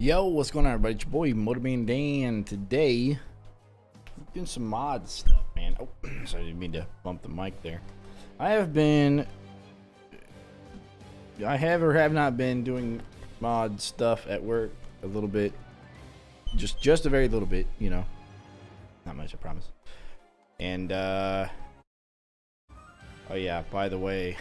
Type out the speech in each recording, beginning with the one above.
Yo, what's going on, everybody? It's your boy Motivating Dan. Today, I'm doing some mod stuff, man. Oh, sorry, I didn't mean to bump the mic there. I have or have not been doing mod stuff at work a little bit, just a very little bit, you know, not much, I promise. And oh yeah, by the way,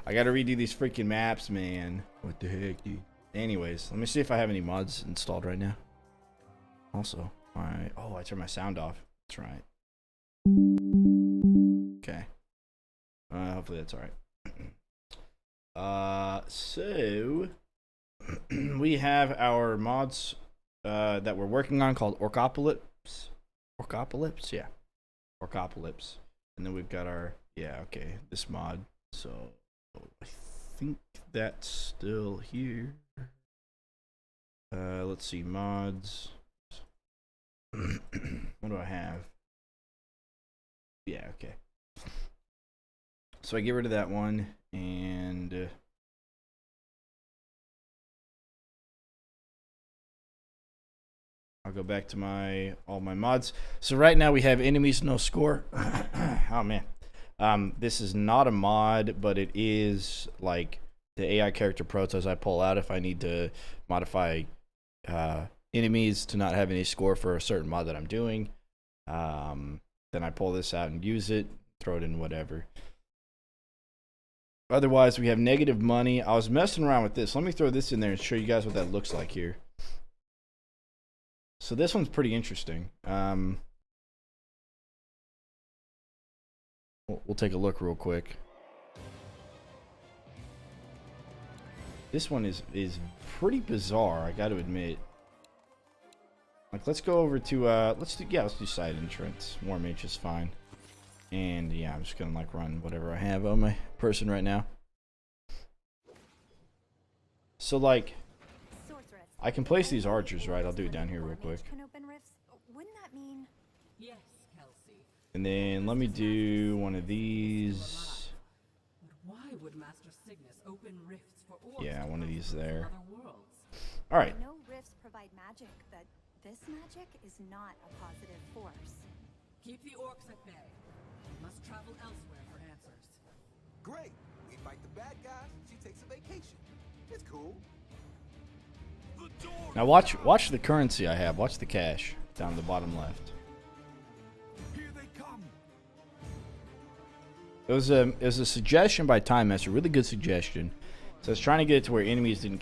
I gotta redo these freaking maps, man. What the heck, dude? Anyways, let me see if I have any mods installed right now. Also, alright. Oh, I turned my sound off. That's right. Okay. Hopefully that's alright. So we have our mods that we're working on called Orcopolis. Orcopolis? Yeah. Orcopolis. And then we've got our, yeah, okay, this mod. So I think that's still here. Let's see, mods. What do I have? Yeah, okay. So I get rid of that one, and I'll go back to all my mods. So right now we have enemies no score. Oh man. This is not a mod, but it is like the AI character protos I pull out if I need to modify enemies to not have any score for a certain mod that I'm doing. Then I pull this out and use it, throw it in whatever. Otherwise, we have negative money. I was messing around with this. Let me throw this in there and show you guys what that looks like here. So this one's pretty interesting. We'll take a look real quick. This one is pretty bizarre, I got to admit. Like, let's go over to let's do side entrance. War mage is fine. And yeah, I'm just gonna like run whatever I have on my person right now. So like, I can place these archers, right? I'll do it down here real quick. And then let me do one of these. Yeah, one of these there. All right. No rifts provide magic, but this magic is not a positive force. Keep the orcs at bay. We must travel elsewhere for answers. Great. We fight the bad guys. She takes a vacation. It's cool. Now watch the currency I have. Watch the cash down the bottom left. Here they come. It was a suggestion by Time Master, really good suggestion. So I was trying to get it to where enemies didn't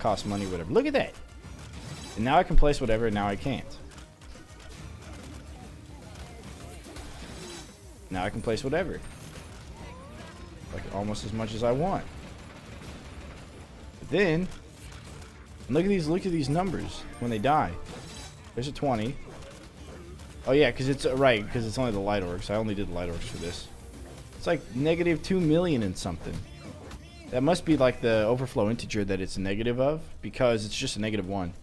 cost money, whatever. Look at that. And now I can place whatever, and now I can't. Now I can place whatever. Like almost as much as I want. But then, look at these numbers when they die. There's a 20. Oh yeah, because it's right, because it's only the light orcs. I only did the light orcs for this. It's like negative 2 million and something. That must be like the overflow integer that it's a negative of, because it's just a -1.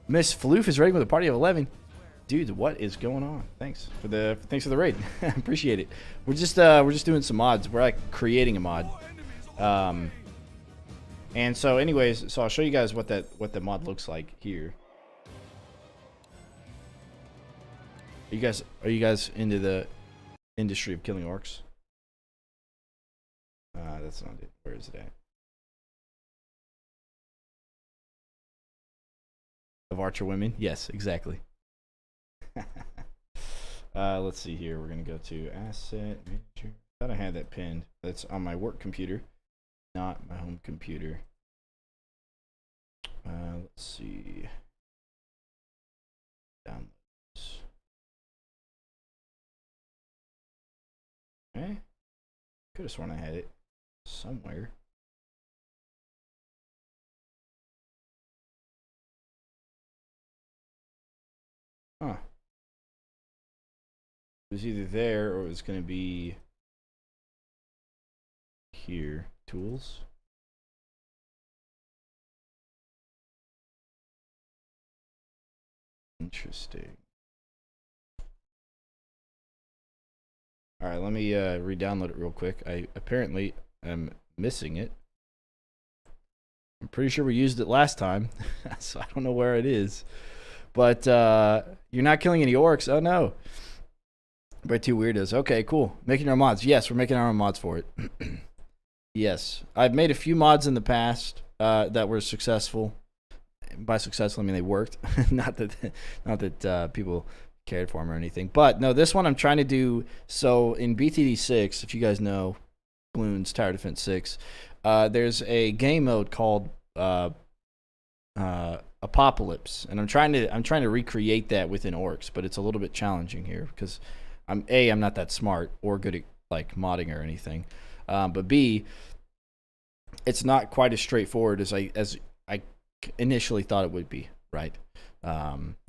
Miss Floof is raiding with a party of 11. Dude, what is going on? Thanks for the raid. Appreciate it. We're just doing some mods. We're like creating a mod. And so anyways, so I'll show you guys what the mod looks like here. Are you guys into the industry of killing orcs? That's not it. Where is it at? Of archer women? Yes, exactly. Let's see here. We're gonna go to asset manager. I thought I had that pinned. That's on my work computer, not my home computer. Let's see. Downloads. Okay. Could have sworn I had it somewhere. Huh. It was either there or it was going to be here. Tools. Interesting. All right, let me re-download it real quick. I apparently am missing it. I'm pretty sure we used it last time, so I don't know where it is. But you're not killing any orcs. Oh, no. By two weirdos. Okay, cool. Making our mods. Yes, we're making our own mods for it. Yes. I've made a few mods in the past that were successful. By successful, I mean they worked. not that people cared for them or anything. But, no, this one I'm trying to do. So, in BTD 6, if you guys know, Bloons Tower Defense 6, there's a game mode called Apocalypse. And I'm trying to recreate that within Orcs, but it's a little bit challenging here because I'm not that smart or good at like modding or anything, but B, it's not quite as straightforward as I initially thought it would be, right?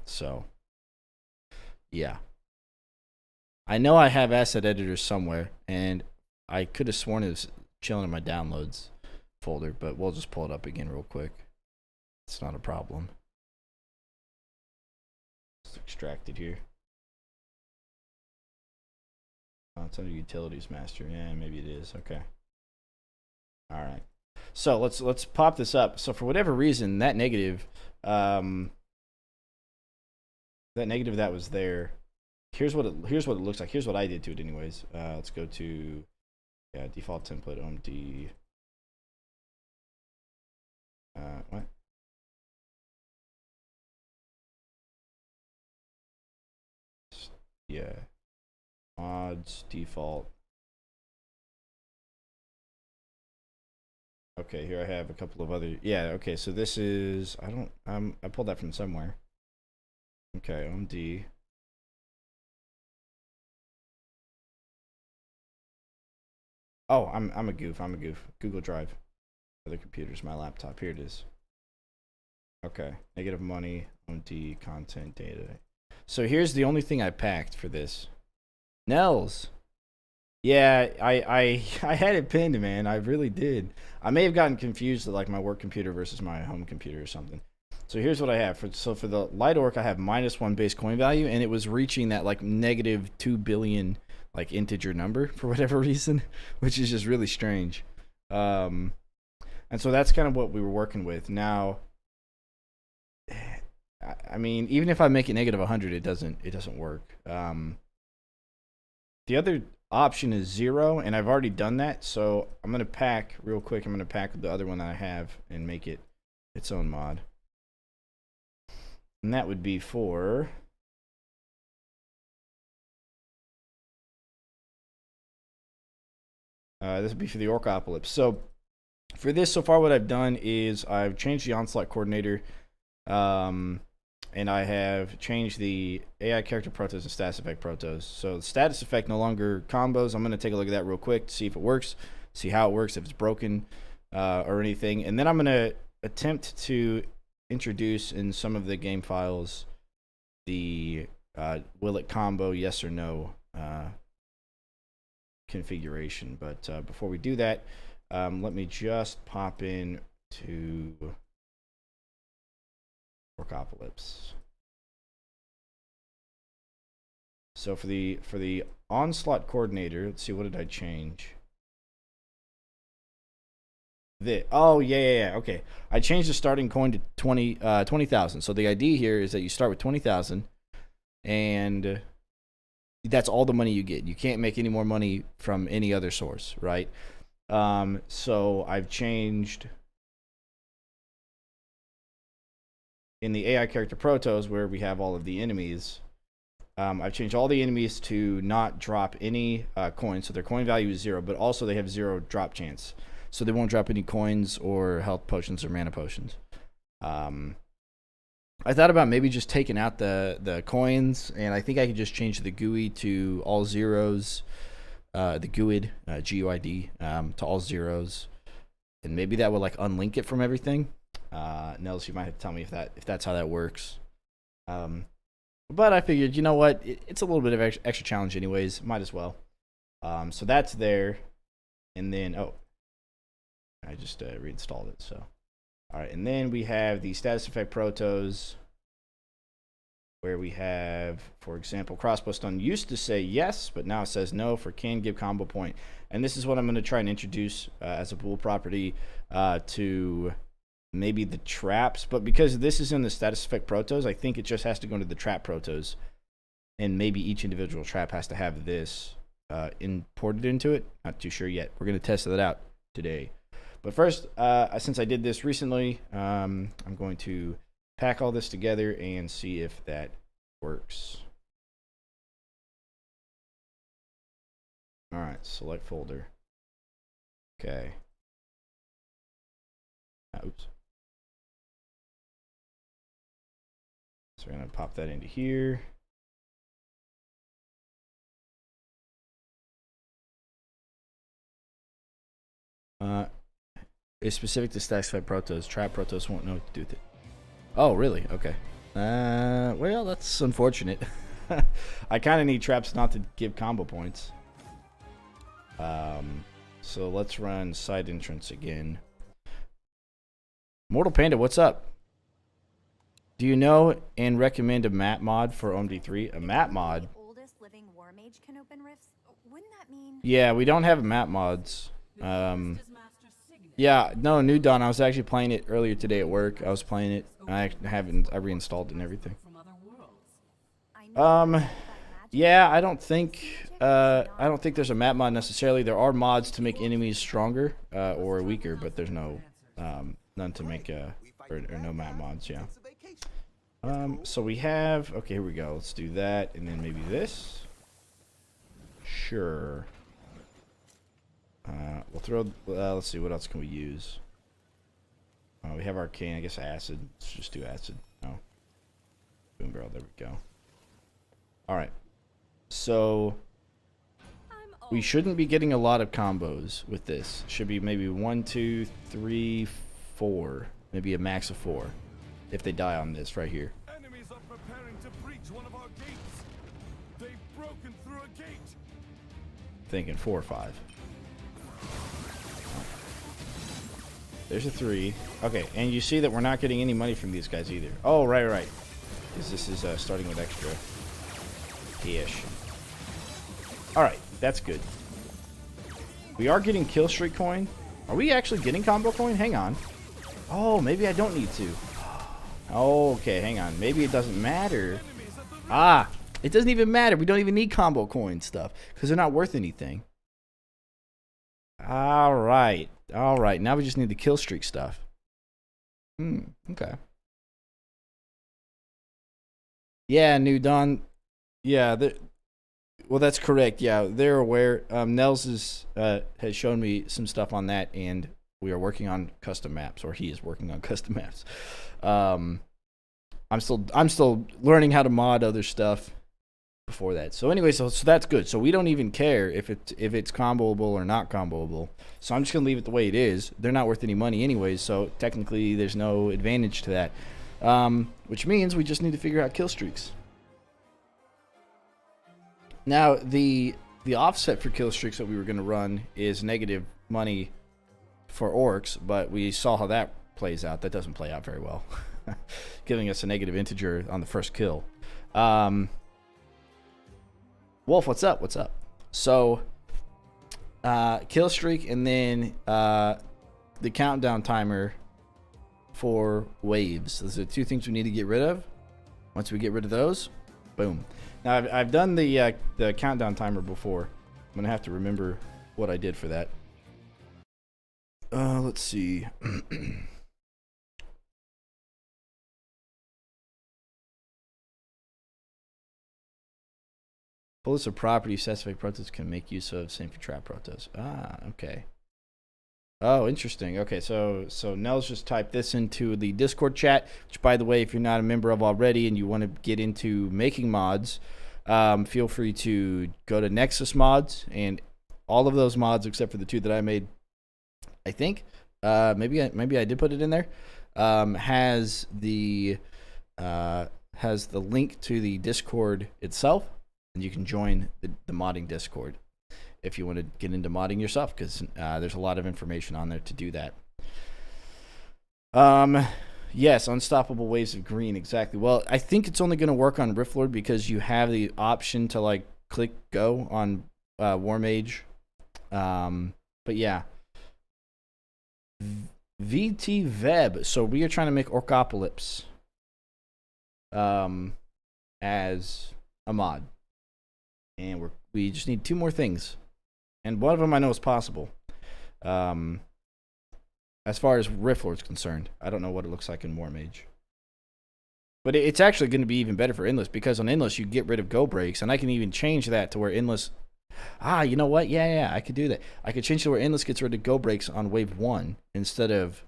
So yeah, I know I have asset editors somewhere, and I could have sworn it was chilling in my downloads folder, but we'll just pull it up again real quick. It's not a problem. It's extracted here. Oh, it's under Utilities Master. Yeah, maybe it is. Okay. All right. So let's pop this up. So for whatever reason, that negative that was there. Here's what it looks like. Here's what I did to it, anyways. Let's go to default template OMD. What? Yeah. Mods, default. Okay, here I have a couple of other. Yeah, okay, so this is, I pulled that from somewhere. Okay, OMD. Oh, I'm a goof. Google Drive. Other computers, my laptop. Here it is. Okay, negative money, OMD, content, data. So here's the only thing I packed for this. Nels. Yeah, I had it pinned, man. I really did. I may have gotten confused with like my work computer versus my home computer or something. So here's what I have. For the light orc, I have -1 base coin value, and it was reaching that like -2 billion like integer number for whatever reason, which is just really strange. And so that's kind of what we were working with. Now, I mean, even if I make it -100, it doesn't work. The other option is 0, and I've already done that, so I'm going to pack real quick. I'm going to pack the other one that I have and make it its own mod. And that would be for this would be for the Orcopolis. So for this, so far what I've done is I've changed the onslaught coordinator, and I have changed the AI character protos and status effect protos. So the status effect no longer combos. I'm going to take a look at that real quick to see if it works, see how it works, if it's broken or anything. And then I'm going to attempt to introduce in some of the game files the will it combo yes or no configuration. But before we do that, let me just pop in to Orcopolis. So for the onslaught coordinator, let's see, what did I change? Okay. I changed the starting coin to 20,000. So the idea here is that you start with 20,000, and that's all the money you get. You can't make any more money from any other source, right? So I've changed in the AI character protos where we have all of the enemies. I've changed all the enemies to not drop any coins, so their coin value is 0, but also they have 0 drop chance. So they won't drop any coins or health potions or mana potions. I thought about maybe just taking out the coins, and I think I could just change the GUI to all zeros, the GUID, GUID, to all zeros, and maybe that would like unlink it from everything. Nels, you might have to tell me if that's how that works. But I figured, you know what, it's a little bit of extra challenge anyways, might as well. So that's there, and then I just reinstalled it. So all right, and then we have the status effect protos, where we have, for example, crossbow stun used to say yes, but now it says no for can give combo point. And this is what I'm going to try and introduce as a bool property to maybe the traps, but because this is in the status effect protos, I think it just has to go into the trap protos, and maybe each individual trap has to have this imported into it. Not too sure yet. We're going to test that out today. But first, since I did this recently, I'm going to pack all this together and see if that works. All right, select folder. Okay. Oops. So we're going to pop that into here. It's specific to status effect protos. Trap protos won't know what to do with it. Oh, really? Okay. Well, that's unfortunate. I kind of need traps not to give combo points. So let's run side entrance again. Mortal Panda, what's up? Do you know and recommend a map mod for OMD3? A map mod? The oldest living war mage can open rifts. Wouldn't that mean? Yeah, we don't have map mods. Yeah, no, New Dawn. I was actually playing it earlier today at work. I was playing it. I reinstalled it and everything. Yeah, I don't think there's a map mod necessarily. There are mods to make enemies stronger or weaker, but there's no none to make or no map mods. Yeah. So we have, okay, here we go. Let's do that, and then maybe this. Sure. We'll throw. Let's see, what else can we use? We have arcane. I guess acid. Let's just do acid. Oh, boom barrel. There we go. All right. So we shouldn't be getting a lot of combos with this. Should be maybe 1, 2, 3, 4. Maybe a max of 4 if they die on this right here. Enemies are preparing to breach one of our gates. They've broken through a gate. Thinking 4 or 5. There's a 3. Okay, and you see that we're not getting any money from these guys either. Oh, right. Because this is starting with extra ish. Alright, that's good. We are getting Killstreak coin. Are we actually getting combo coin? Hang on. Oh, maybe I don't need to. Okay, hang on. Maybe it doesn't matter. Ah, it doesn't even matter. We don't even need combo coin stuff because they're not worth anything. Alright. Now we just need the Killstreak stuff. Okay. Yeah, New Dawn. Yeah, well, that's correct. Yeah, they're aware. Nels has shown me some stuff on that, and we are working on custom maps, or he is working on custom maps. I'm still learning how to mod other stuff before that. So anyway, so that's good. So we don't even care if it's comboable or not comboable. So I'm just gonna leave it the way it is. They're not worth any money anyways, so technically there's no advantage to that. Which means we just need to figure out kill streaks. Now the offset for kill streaks that we were gonna run is negative money for orcs, but we saw how that plays out. That doesn't play out very well, giving us a negative integer on the first kill. Wolf, what's up? So, kill streak, and then the countdown timer for waves. Those are 2 things we need to get rid of. Once we get rid of those, boom. Now I've done the countdown timer before. I'm gonna have to remember what I did for that. Let's see. Bullets of property specific protos can make use of, same for trap protos. Okay. Oh, interesting. Okay, so Nels just typed this into the Discord chat, which, by the way, if you're not a member of already and you want to get into making mods, feel free to go to Nexus Mods, and all of those mods except for the 2 that I made, I think, maybe I did put it in there, has the link to the Discord itself, and you can join the modding Discord if you want to get into modding yourself, because there's a lot of information on there to do that. Yes, unstoppable waves of green, exactly. Well, I think it's only going to work on Rift because you have the option to like click go on War Mage. But yeah, VT Veb. So we are trying to make Orcopolis as a mod. And we just need 2 more things. And one of them I know is possible. As far as Rift Lord's concerned, I don't know what it looks like in War Mage. But it's actually going to be even better for Endless, because on Endless you get rid of go breaks, and I can even change that to where Endless... you know what? Yeah, I could do that. I could change to where Endless gets rid of go breaks on wave 1 instead of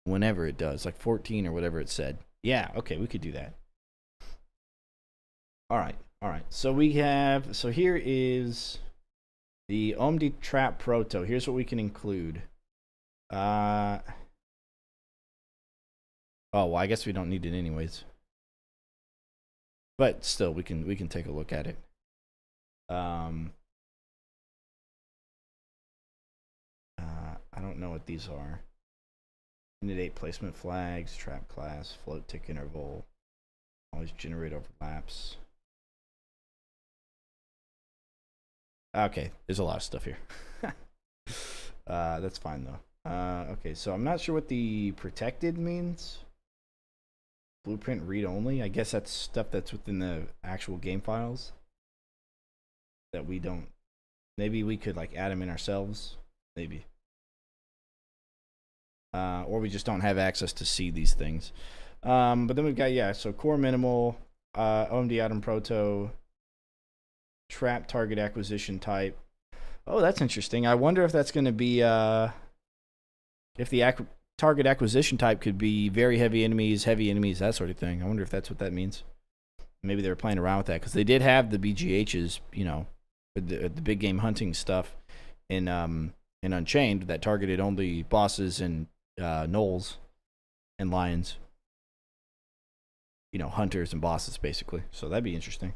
whenever it does, like 14 or whatever it said. Yeah, okay, we could do that. All right. So here is the OMD Trap Proto. Here's what we can include. Oh, well, I guess we don't need it anyways. But still, we can take a look at it. I don't know what these are. Unit 8 placement flags, trap class, float tick interval, always generate overlaps. Okay, there's a lot of stuff here. That's fine though. Okay, so I'm not sure what the protected means. Blueprint read only. I guess that's stuff that's within the actual game files that we don't. Maybe we could like add them in ourselves. Maybe. Or we just don't have access to see these things. But then we've got, so core minimal, OMD Atom Proto, trap target acquisition type. Oh, that's interesting. I wonder if that's going to be, if the target acquisition type could be very heavy enemies, that sort of thing. I wonder if that's what that means. Maybe they were playing around with that, because they did have the BGHs, the big game hunting stuff in Unchained that targeted only bosses and gnolls and lions, hunters and bosses basically. So that'd be interesting.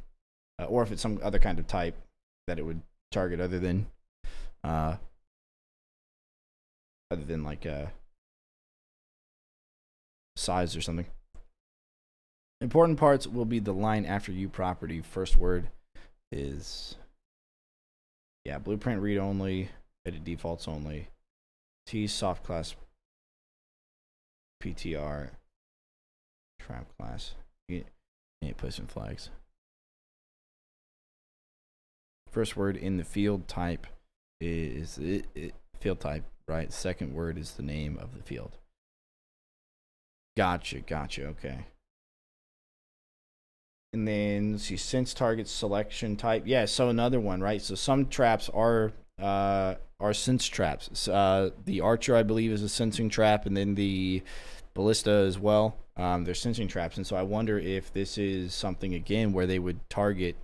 Or if it's some other kind of type that it would target other than like size or something. Important parts will be the line after you property. First word is blueprint read only, edit defaults only, T soft class PTR, trap class, unit placement flags. First word in the field type is field type, right? Second word is the name of the field. Gotcha, okay. And then let's see, sense target selection type. Yeah, so another one, right? So some traps are sense traps. The archer, I believe, is a sensing trap, and then the ballista as well. They're sensing traps, and so I wonder if this is something again where they would target.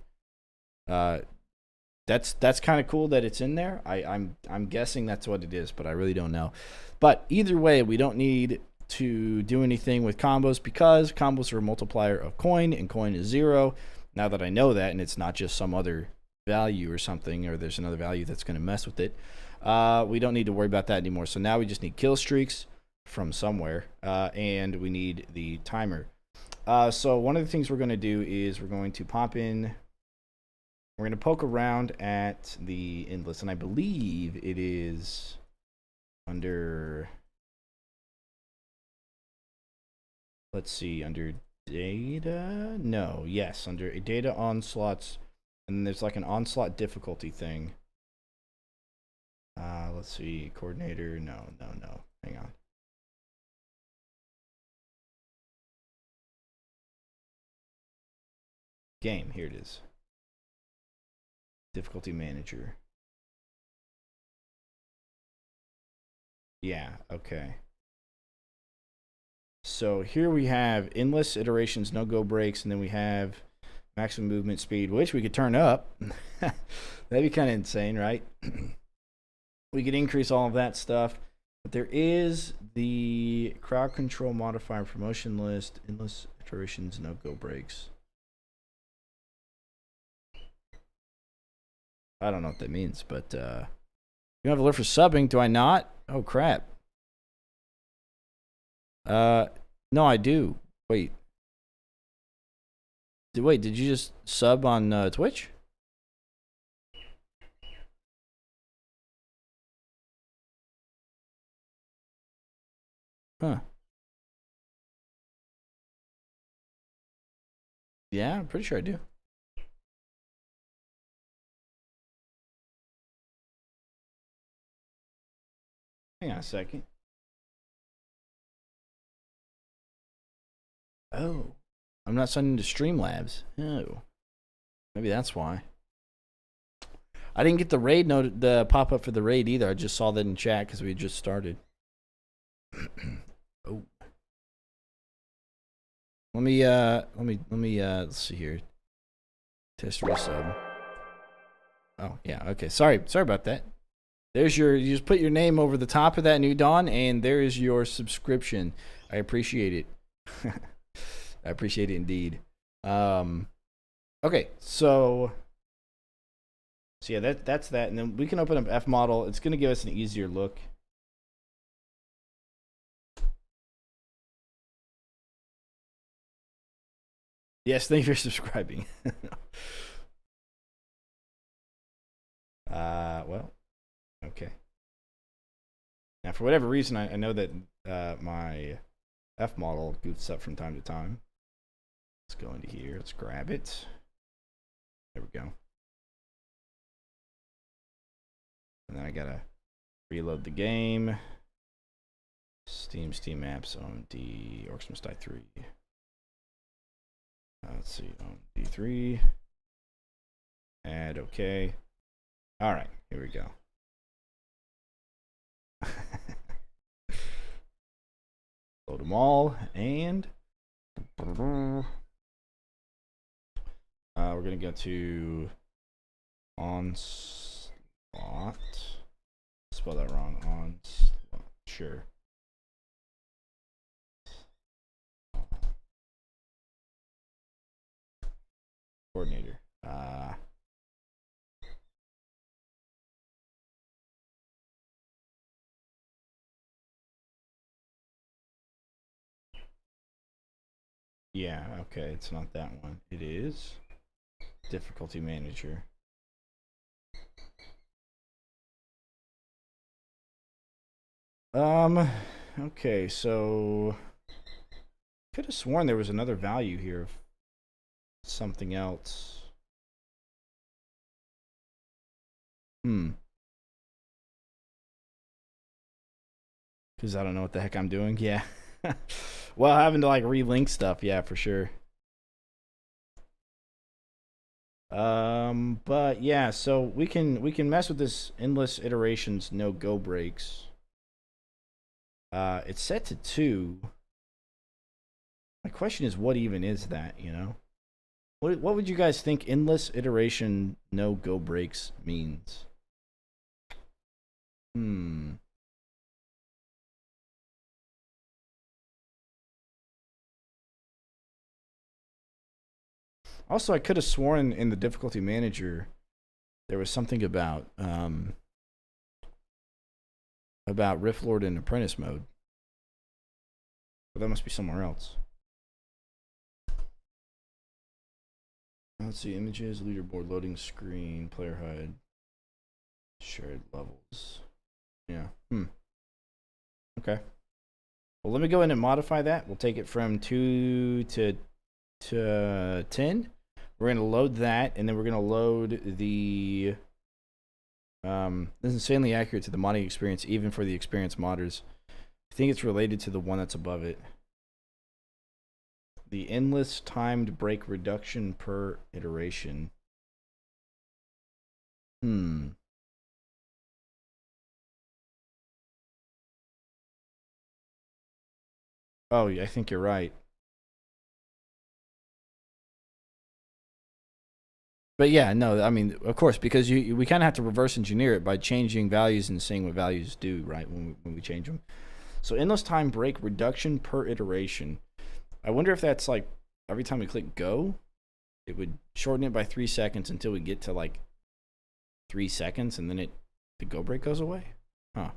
That's kind of cool that it's in there. I'm guessing that's what it is, but I really don't know. But either way, we don't need to do anything with combos, because combos are a multiplier of coin, and coin is 0. Now that I know that, and it's not just some other value or something, or there's another value that's going to mess with it, we don't need to worry about that anymore. So now we just need Killstreaks from somewhere, and we need the timer. So one of the things we're going to do is we're going to pop in, we're going to poke around at the endless, and I believe it is under, let's see, under data? No, yes, under data onslaughts, and there's like an onslaught difficulty thing. Let's see, coordinator, no, hang on. Game, here it is. Difficulty manager. Yeah, okay. So here we have endless iterations, no go breaks, and then we have maximum movement speed, which we could turn up. That'd be kind of insane, right? We could increase all of that stuff. But there is the crowd control modifier promotion list, endless iterations, no go breaks. I don't know what that means, but you have a alert for subbing, do I not? Oh crap. No, I do. Wait, did you just sub on Twitch? Huh. Yeah, I'm pretty sure I do. Hang on a second. Oh. I'm not signed into Streamlabs. Oh. Maybe that's why. I didn't get the raid note, the pop up for the raid either. I just saw that in chat because we had just started. Oh. Let me let's see here. Test resub. Oh, yeah, okay. Sorry about that. There's your, you just put your name over the top of that, New Dawn, and there is your subscription. I appreciate it. I appreciate it indeed. Okay, so yeah, that's that, and then we can open up F model. It's gonna give us an easier look. Yes, thank you for subscribing. Well, okay. Now, for whatever reason, I know that my F model goofs up from time to time. Let's go into here. Let's grab it. There we go. And then I gotta reload the game. Steam apps, OMD, Orcs Must Die 3. Let's see, OMD3. Add OK. All right, here we go. Load them all, and we're gonna go to Onslaught. Spell that wrong. Onslaught. Sure. Coordinator. Yeah, okay, it's not that one. It is difficulty manager. Okay, so could have sworn there was another value here of something else. Because I don't know what the heck I'm doing. Yeah. Well, having to like relink stuff, yeah, for sure. But yeah, so we can mess with this endless iterations, no go breaks. It's set to 2. My question is, what even is that, you know? What would you guys think endless iteration, no go breaks means? Also, I could have sworn in the difficulty manager there was something about Rift Lord and Apprentice mode. But that must be somewhere else. Let's see, images, leaderboard, loading screen, player HUD, shared levels. Yeah. Okay. Well, let me go in and modify that. We'll take it from 2 to 10. We're going to load that, and then we're going to load the this is insanely accurate to the modding experience, even for the experienced modders. I think it's related to the one that's above it. The endless timed break reduction per iteration. Oh, I think you're right. But yeah, no, I mean, of course, because we kind of have to reverse engineer it by changing values and seeing what values do, right, when we change them. So endless time break reduction per iteration. I wonder if that's like every time we click go, it would shorten it by 3 seconds until we get to like 3 seconds, and then the go break goes away. Huh.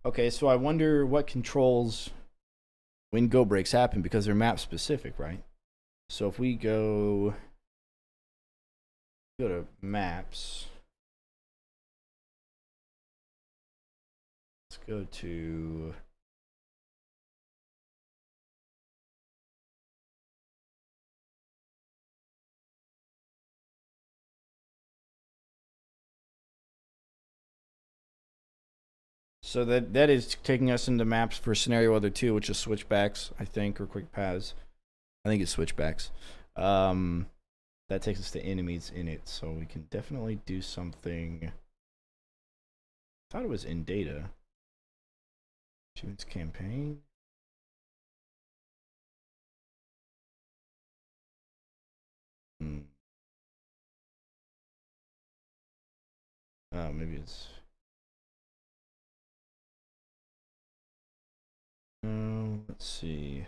Okay, so I wonder what controls when go breaks happen, because they're map specific, right? So if we go to maps, go to... So that is taking us into maps for Scenario Weather 2, which is switchbacks, I think, or quick paths. I think it's switchbacks. That takes us to enemies in it, so we can definitely do something. I thought it was in data. Achievements campaign. Oh, maybe it's... let's see.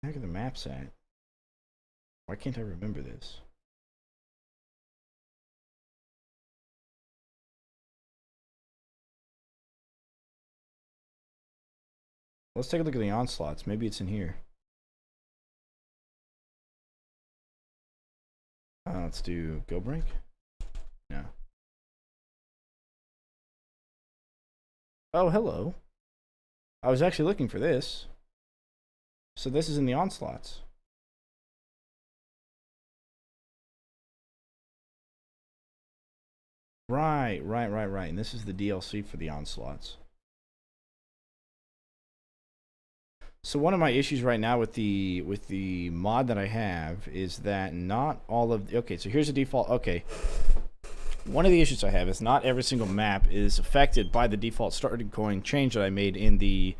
Where the heck are the maps at? Why can't I remember this? Let's take a look at the onslaughts. Maybe it's in here. Let's do Go Break. No. Oh, hello. I was actually looking for this. So this is in the onslaughts. Right. And this is the DLC for the onslaughts. So one of my issues right now with the mod that I have is that not all of the, okay, so here's the default. Okay. One of the issues I have is not every single map is affected by the default starting coin change that I made in the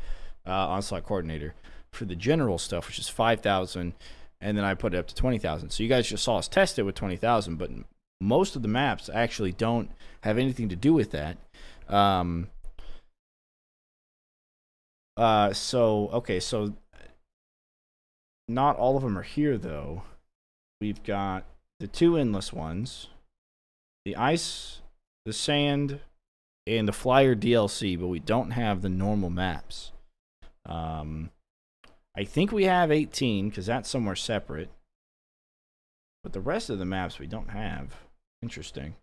onslaught coordinator for the general stuff, which is 5,000, and then I put it up to 20,000. So you guys just saw us test it with 20,000, but most of the maps actually don't have anything to do with that. So not all of them are here though. We've got the two endless ones, the ice, the sand, and the flyer DLC, but we don't have the normal maps. I think we have 18 because that's somewhere separate, but the rest of the maps we don't have. Interesting.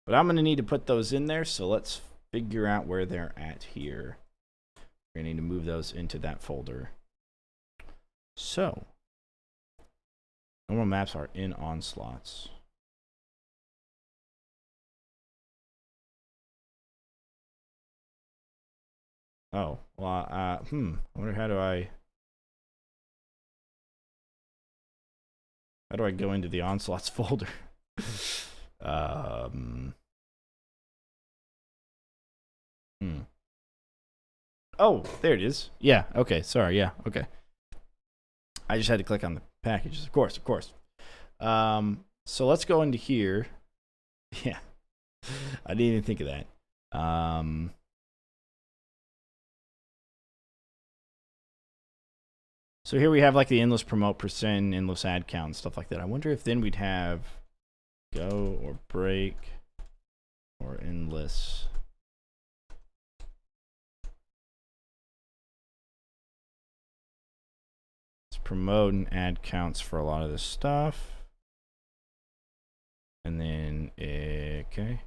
But I'm going to need to put those in there, so let's figure out where they're at here. We're going to need to move those into that folder. So, normal maps are in onslaughts. Oh, well, I wonder how do I go into the onslaughts folder? Oh, there it is. Yeah, okay, sorry, yeah, okay. I just had to click on the packages, of course. So let's go into here. Yeah, I didn't even think of that. So here we have like the endless promote percent, endless ad count, and stuff like that. I wonder if then we'd have go or break or endless. Let's promote and ad counts for a lot of this stuff. And then, okay.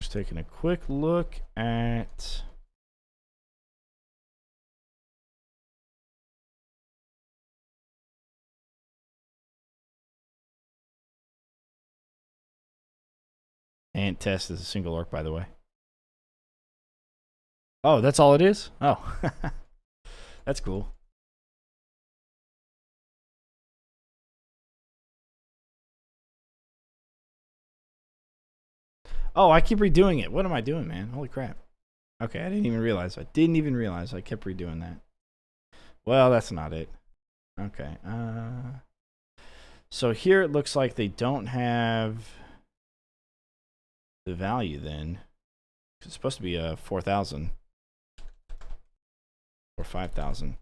Just taking a quick look at ant test is a single orc, by the way. Oh, that's all it is? Oh, that's cool. Oh, I keep redoing it. What am I doing, man? Holy crap. Okay, I didn't even realize. I kept redoing that. Well, that's not it. Okay. So here it looks like they don't have the value then. It's supposed to be 4,000 or 5,000.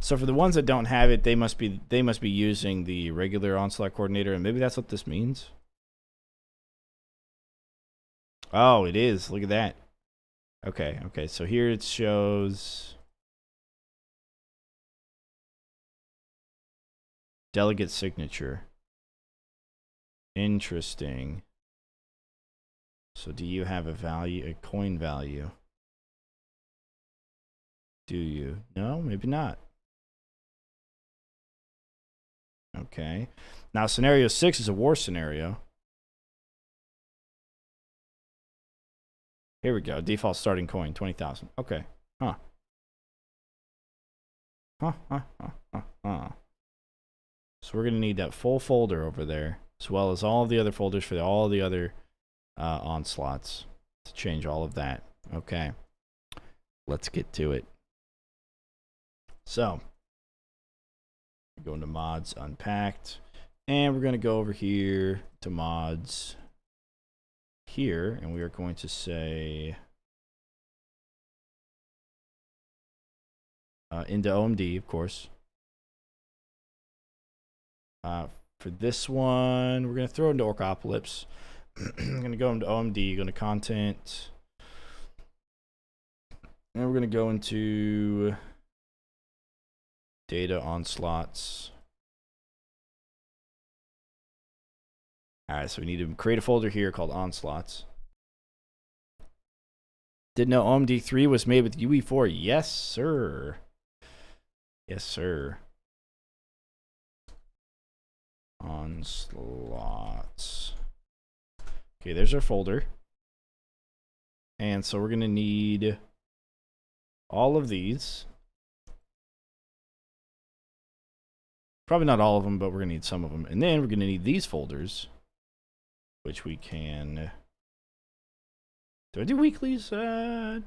So for the ones that don't have it, they must be using the regular onslaught coordinator, and maybe that's what this means. Oh, it is. Look at that. Okay, okay. So here it shows delegate signature. Interesting. So do you have a value, a coin value? Do you? No, maybe not. Okay. Now scenario 6 is a war scenario. Here we go. Default starting coin, 20,000. Okay. Huh. Huh. So we're going to need that full folder over there, as well as all the other folders for all the other onslaughts to change all of that. Okay. Let's get to it. So, go into mods, unpacked, and we're going to go over here to mods here, and we are going to say into OMD, of course. For this one, we're going to throw into Orcopolis. I'm going to go into OMD, go into content, and we're going to go into data onslaughts. Alright, so we need to create a folder here called onslaughts. Didn't know OMD3 was made with UE4. Yes, sir. Yes, sir. Onslaughts. Okay, there's our folder. And so we're going to need all of these. Probably not all of them, but we're going to need some of them. And then we're going to need these folders, which we can... Do I do weeklies? No,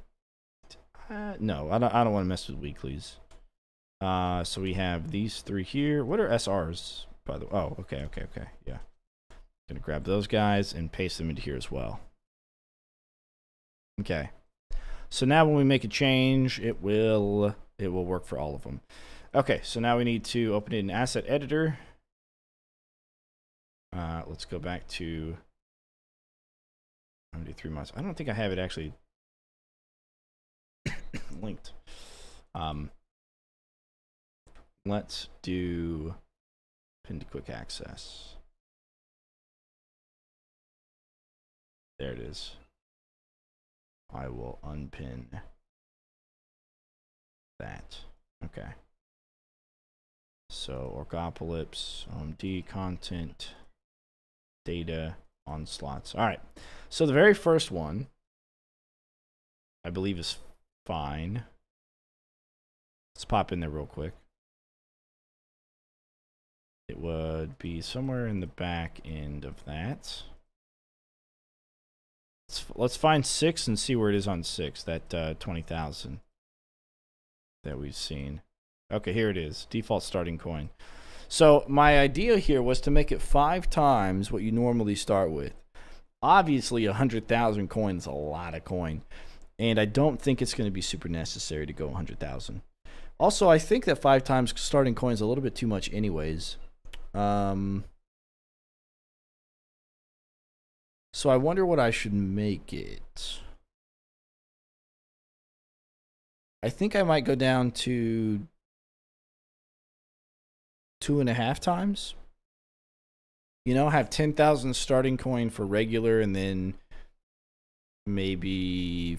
I don't want to mess with weeklies. So we have these three here. What are SRs, by the way? Oh, okay. Yeah. Going to grab those guys and paste them into here as well. Okay. So now when we make a change, it will work for all of them. Okay, so now we need to open it in Asset Editor. Let's go back to OMD3 Mods. I don't think I have it actually linked. Let's do pin to quick access. There it is. I will unpin that. Okay. So Orcopolis, OMD content, data, onslaughts. All right. So the very first one, I believe, is fine. Let's pop in there real quick. It would be somewhere in the back end of that. Let's find 6 and see where it is on 6. That 20,000 that we've seen. Okay, here it is. Default starting coin. So my idea here was to make it 5 times what you normally start with. Obviously, 100,000 coins is a lot of coin. And I don't think it's going to be super necessary to go 100,000. Also, I think that 5 times starting coin is a little bit too much anyways. So I wonder what I should make it. I think I might go down to 2.5 times. You know, have 10,000 starting coin for regular, and then maybe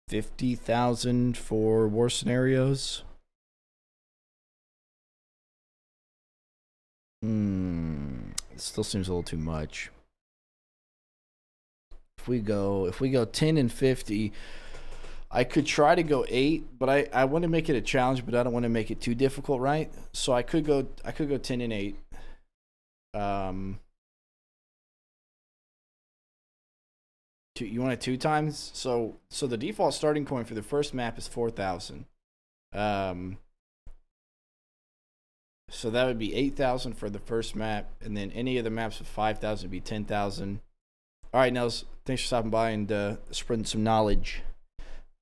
50,000 for war scenarios. It still seems a little too much. If we go 10 and 50, I could try to go 8, but I want to make it a challenge, but I don't want to make it too difficult, right? So I could go 10 and 8. You want it 2 times? So the default starting coin for the first map is 4,000. So that would be 8,000 for the first map, and then any of the maps with 5,000 would be 10,000. All right, Nels, thanks for stopping by and spreading some knowledge.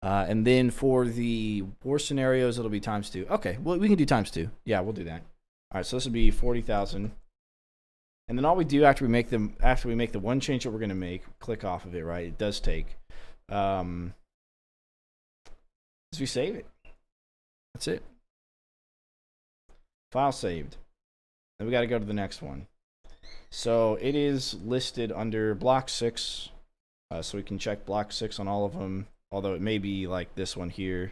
And then for the war scenarios, it'll be ×2. Okay, well, we can do ×2. Yeah, we'll do that. All right, so this would be 40,000. And then all we do after we make the one change that we're gonna make, click off of it, right? It does take. Is we save it. That's it. File saved. Then we got to go to the next one. So it is listed under block 6. So we can check block 6 on all of them. Although it may be like this one here.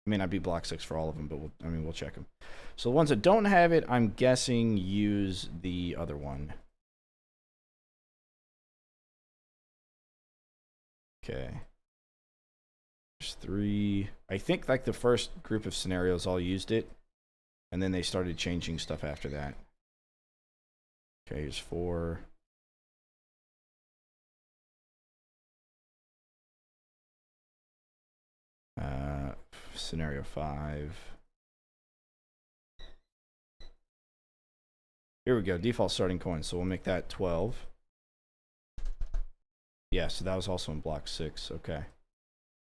It may not be block 6 for all of them, but we'll check them. So the ones that don't have it, I'm guessing use the other one. Okay. There's 3. I think like the first group of scenarios all used it. And then they started changing stuff after that. Okay, here's 4. Scenario 5. Here we go, default starting coin. So we'll make that 12. Yeah, so that was also in block 6. Okay.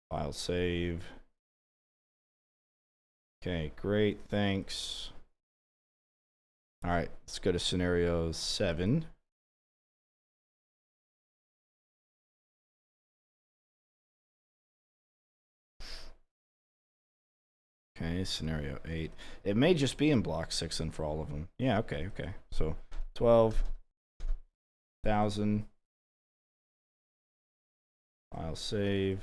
File save. Okay, great, thanks. All right, let's go to scenario 7. Okay, scenario 8. It may just be in block 6 and for all of them. Yeah, okay. So 12,000. File save.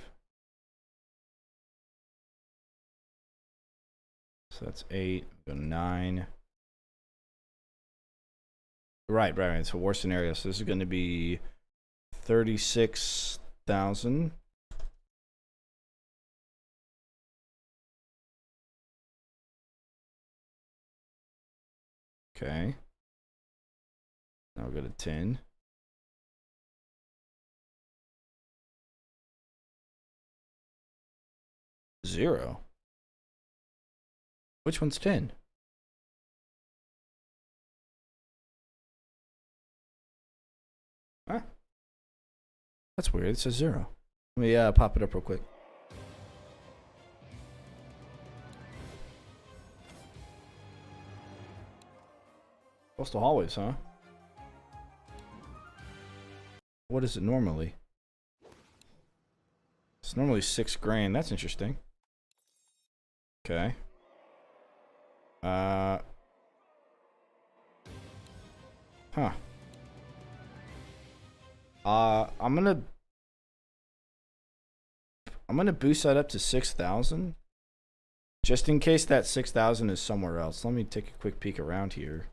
So that's 8. Go to 9. Right. So war scenario. So this is going to be 36,000. Okay. Now we'll go to 10. Zero. Which one's 10? Huh? That's weird. It says 0. Let me pop it up real quick. Coastal hallways, huh? What is it normally? It's normally $6 grand. That's interesting. Okay. Huh. I'm gonna boost that up to 6,000. Just in case that 6,000 is somewhere else. Let me take a quick peek around here.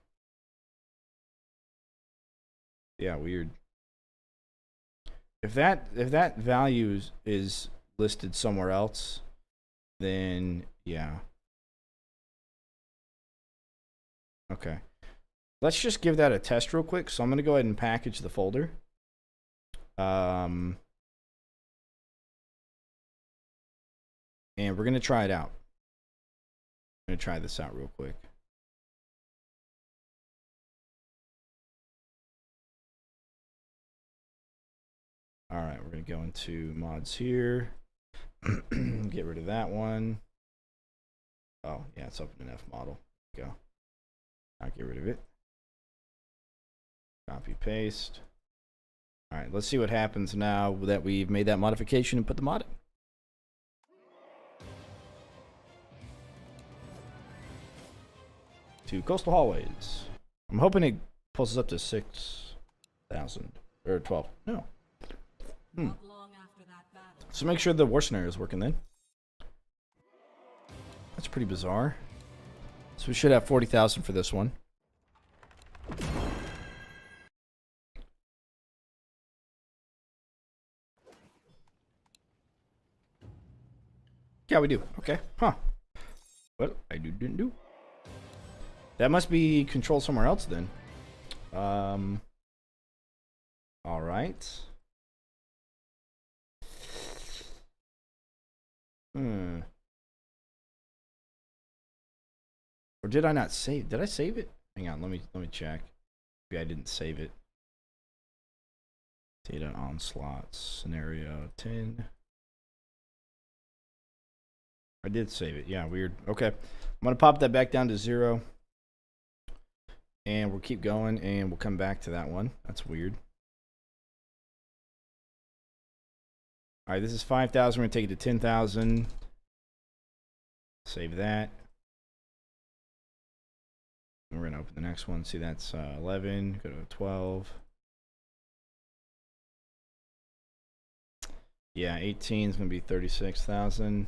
Yeah, weird. If that value is listed somewhere else, then yeah. Okay. Let's just give that a test real quick. So I'm gonna go ahead and package the folder. And we're gonna try it out. I'm gonna try this out real quick. All right, we're gonna go into mods here. Get rid of that one. Oh yeah, it's open an F model. Go. I'll get rid of it. Copy paste. All right, let's see what happens now that we've made that modification and put the mod in. To coastal hallways. I'm hoping it pulls us up to 6,000 or 12. No. Not long after that battle. So make sure the war scenario is working then. That's pretty bizarre. So we should have 40,000 for this one. Yeah, we do. Okay. Huh. What I didn't do. That must be controlled somewhere else then. All right. Or did I not save? Did I save it? Hang on, let me check. Maybe I didn't save it. Data onslaught scenario 10. I did save it. Yeah, weird. Okay. I'm gonna pop that back down to 0. And we'll keep going, and we'll come back to that one. That's weird. All right, this is 5,000. We're going to take it to 10,000. Save that. We're going to open the next one. See, that's 11. Go to 12. Yeah, 18 is going to be 36,000.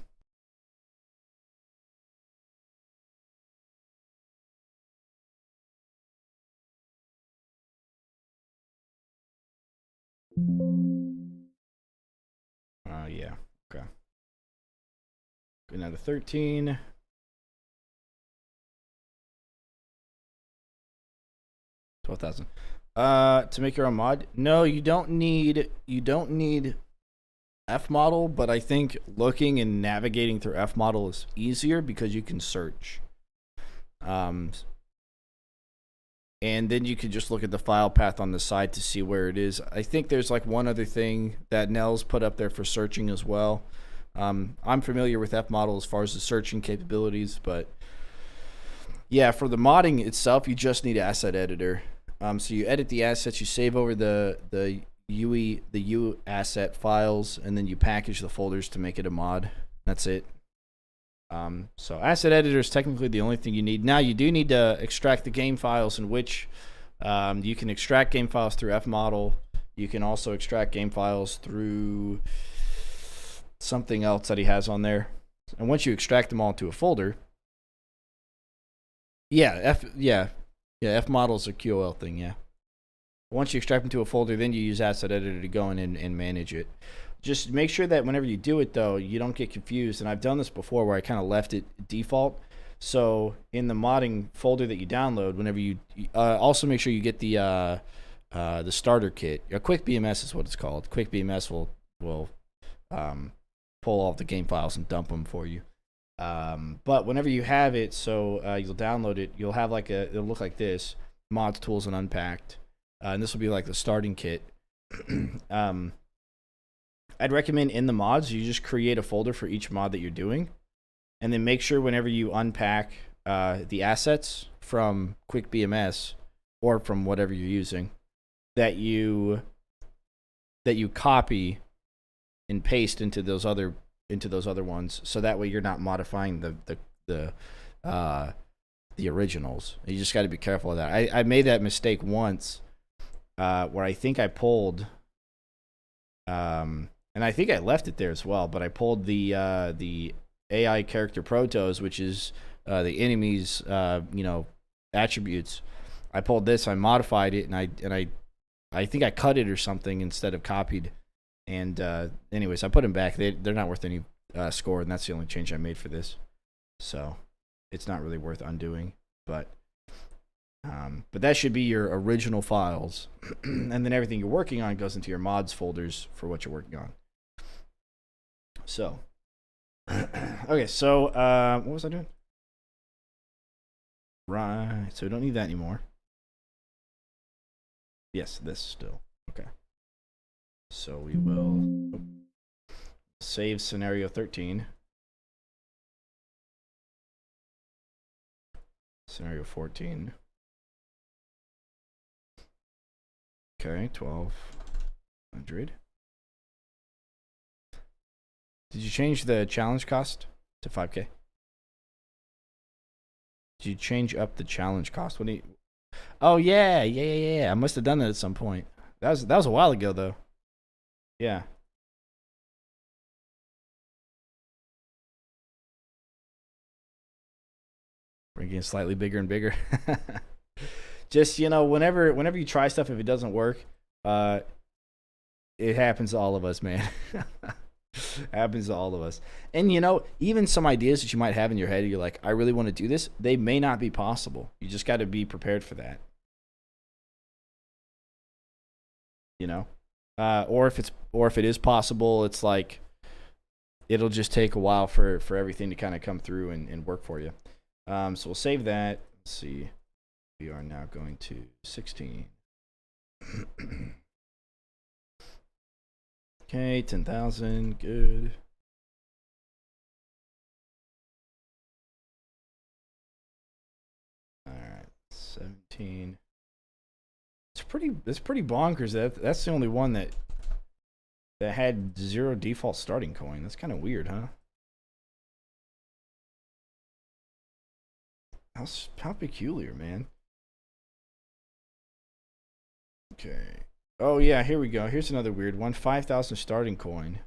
Yeah, okay. Another 13. $12,000. To make your own mod? No, you don't need F model, but I think looking and navigating through F model is easier because you can search. And then you can just look at the file path on the side to see where it is. I think there's like one other thing that Nell's put up there for searching as well. I'm familiar with F model as far as the searching capabilities, but yeah, for the modding itself, you just need asset editor. So you edit the assets, you save over the U asset files, and then you package the folders to make it a mod. That's it. So asset editor is technically the only thing you need. Now you do need to extract the game files, in which you can extract game files through Fmodel. You can also extract game files through something else that he has on there. And once you extract them all into a folder, Fmodel is a QOL thing, yeah. Once you extract them to a folder, then you use asset editor to go in and manage it. Just make sure that whenever you do it, though, you don't get confused. And I've done this before where I kind of left it default. So in the modding folder that you download, whenever you also make sure you get the starter kit. A quick BMS is what it's called. Quick BMS will pull all the game files and dump them for you. But whenever you have it, so you'll download it, you'll have like it'll look like this: mods, tools, and unpacked. And this will be like the starting kit. I'd recommend in the mods, you just create a folder for each mod that you're doing, and then make sure whenever you unpack the assets from Quick BMS or from whatever you're using, that you copy and paste into those other ones, so that way you're not modifying the originals. You just got to be careful of that. I made that mistake once, where I think I pulled. And I think I left it there as well, but I pulled the AI character protos, which is the enemy's attributes. I pulled this, I modified it, and I think I cut it or something instead of copied. And anyways, I put them back. They're not worth any score, and that's the only change I made for this. So it's not really worth undoing, but that should be your original files, and then everything you're working on goes into your mods folders for what you're working on. So, okay, so what was I doing? Right, so we don't need that anymore. Yes, this still. Okay. So we will save scenario 13. Scenario 14. Okay, 1,200. Did you change the challenge cost to 5K? Did you change up the challenge cost? What do you... Oh yeah. I must have done that at some point. That was a while ago though. Yeah. We're getting slightly bigger and bigger. Just, whenever you try stuff, if it doesn't work, it happens to all of us, man. Happens to all of us. And even some ideas that you might have in your head, you're like, I really want to do this, they may not be possible. You just got to be prepared for that. Or if it is possible, it's like it'll just take a while for everything to kind of come through and work for you. So we'll save that. Let's see. We are now going to 16. Okay, 10,000, good. All right, 17. It's pretty bonkers. That's the only one that had 0 default starting coin. That's kind of weird, huh? How peculiar, man. Okay. Oh yeah, here we go. Here's another weird one. 5,000 starting coin.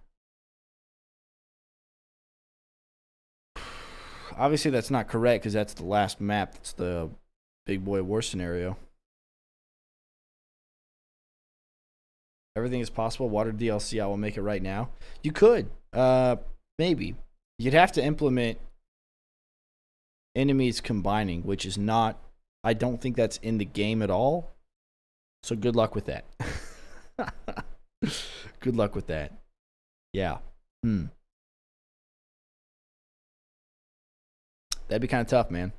Obviously that's not correct because that's the last map. That's the big boy war scenario. Everything is possible. Water DLC, I will make it right now. You could. Maybe. You'd have to implement enemies combining, which is not... I don't think that's in the game at all. So good luck with that. Good luck with that. Yeah. That'd be kind of tough, man.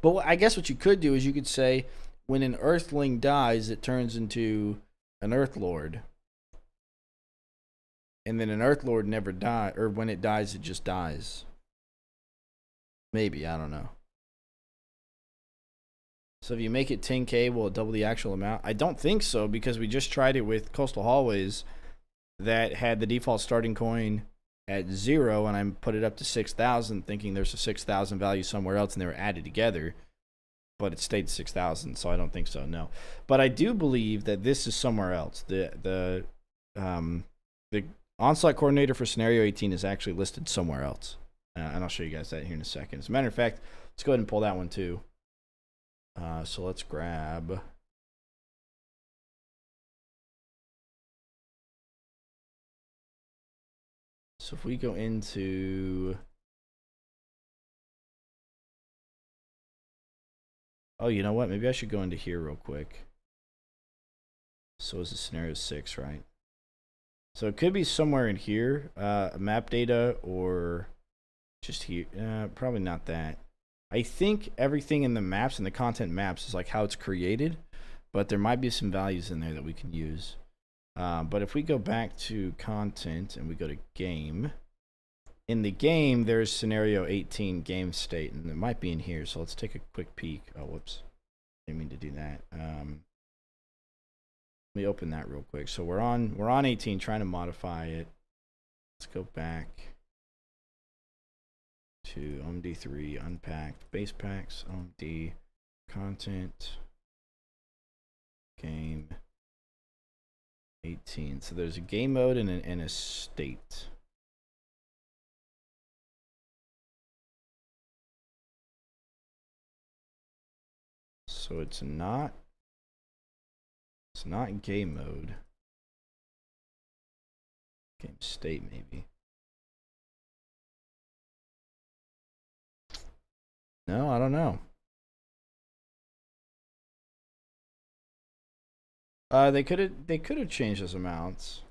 But I guess what you could do is you could say when an Earthling dies, it turns into an Earth Lord. And then an Earth Lord never dies, or when it dies, it just dies. Maybe, I don't know. So if you make it 10k, will it double the actual amount? I don't think so, because we just tried it with Coastal Hallways that had the default starting coin at 0, and I put it up to 6,000, thinking there's a 6,000 value somewhere else, and they were added together. But it stayed 6,000, so I don't think so, no. But I do believe that this is somewhere else. The Onslaught Coordinator for Scenario 18 is actually listed somewhere else. And I'll show you guys that here in a second. As a matter of fact, let's go ahead and pull that one too. So let's grab... So if we go into... Oh, you know what? Maybe I should go into here real quick. So is the scenario 6, right? So it could be somewhere in here, map data, or just here. Probably not that. I think everything in the maps and the content maps is like how it's created, but there might be some values in there that we can use. But if we go back to content and we go to game, in the game there's scenario 18 game state, and it might be in here. So let's take a quick peek. Oh, whoops, didn't mean to do that. Let me open that real quick. So we're on 18, trying to modify it. Let's go back to OMD3 unpacked base packs, OMD content game 18. So there's a game mode and a state. So it's not game mode. Game state maybe. No, I don't know. They could have changed those amounts.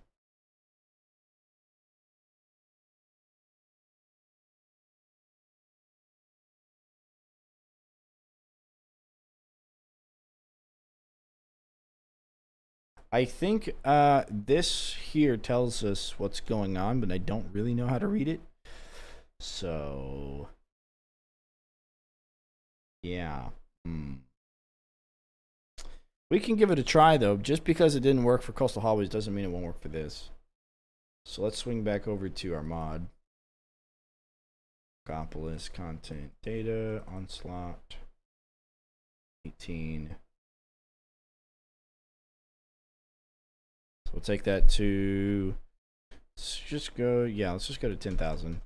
I think this here tells us what's going on, but I don't really know how to read it. So yeah. We can give it a try though. Just because it didn't work for Coastal Hallways doesn't mean it won't work for this. So let's swing back over to our mod. Copolis, content, data, onslaught, 18. So we'll take that to, let's just go to 10,000.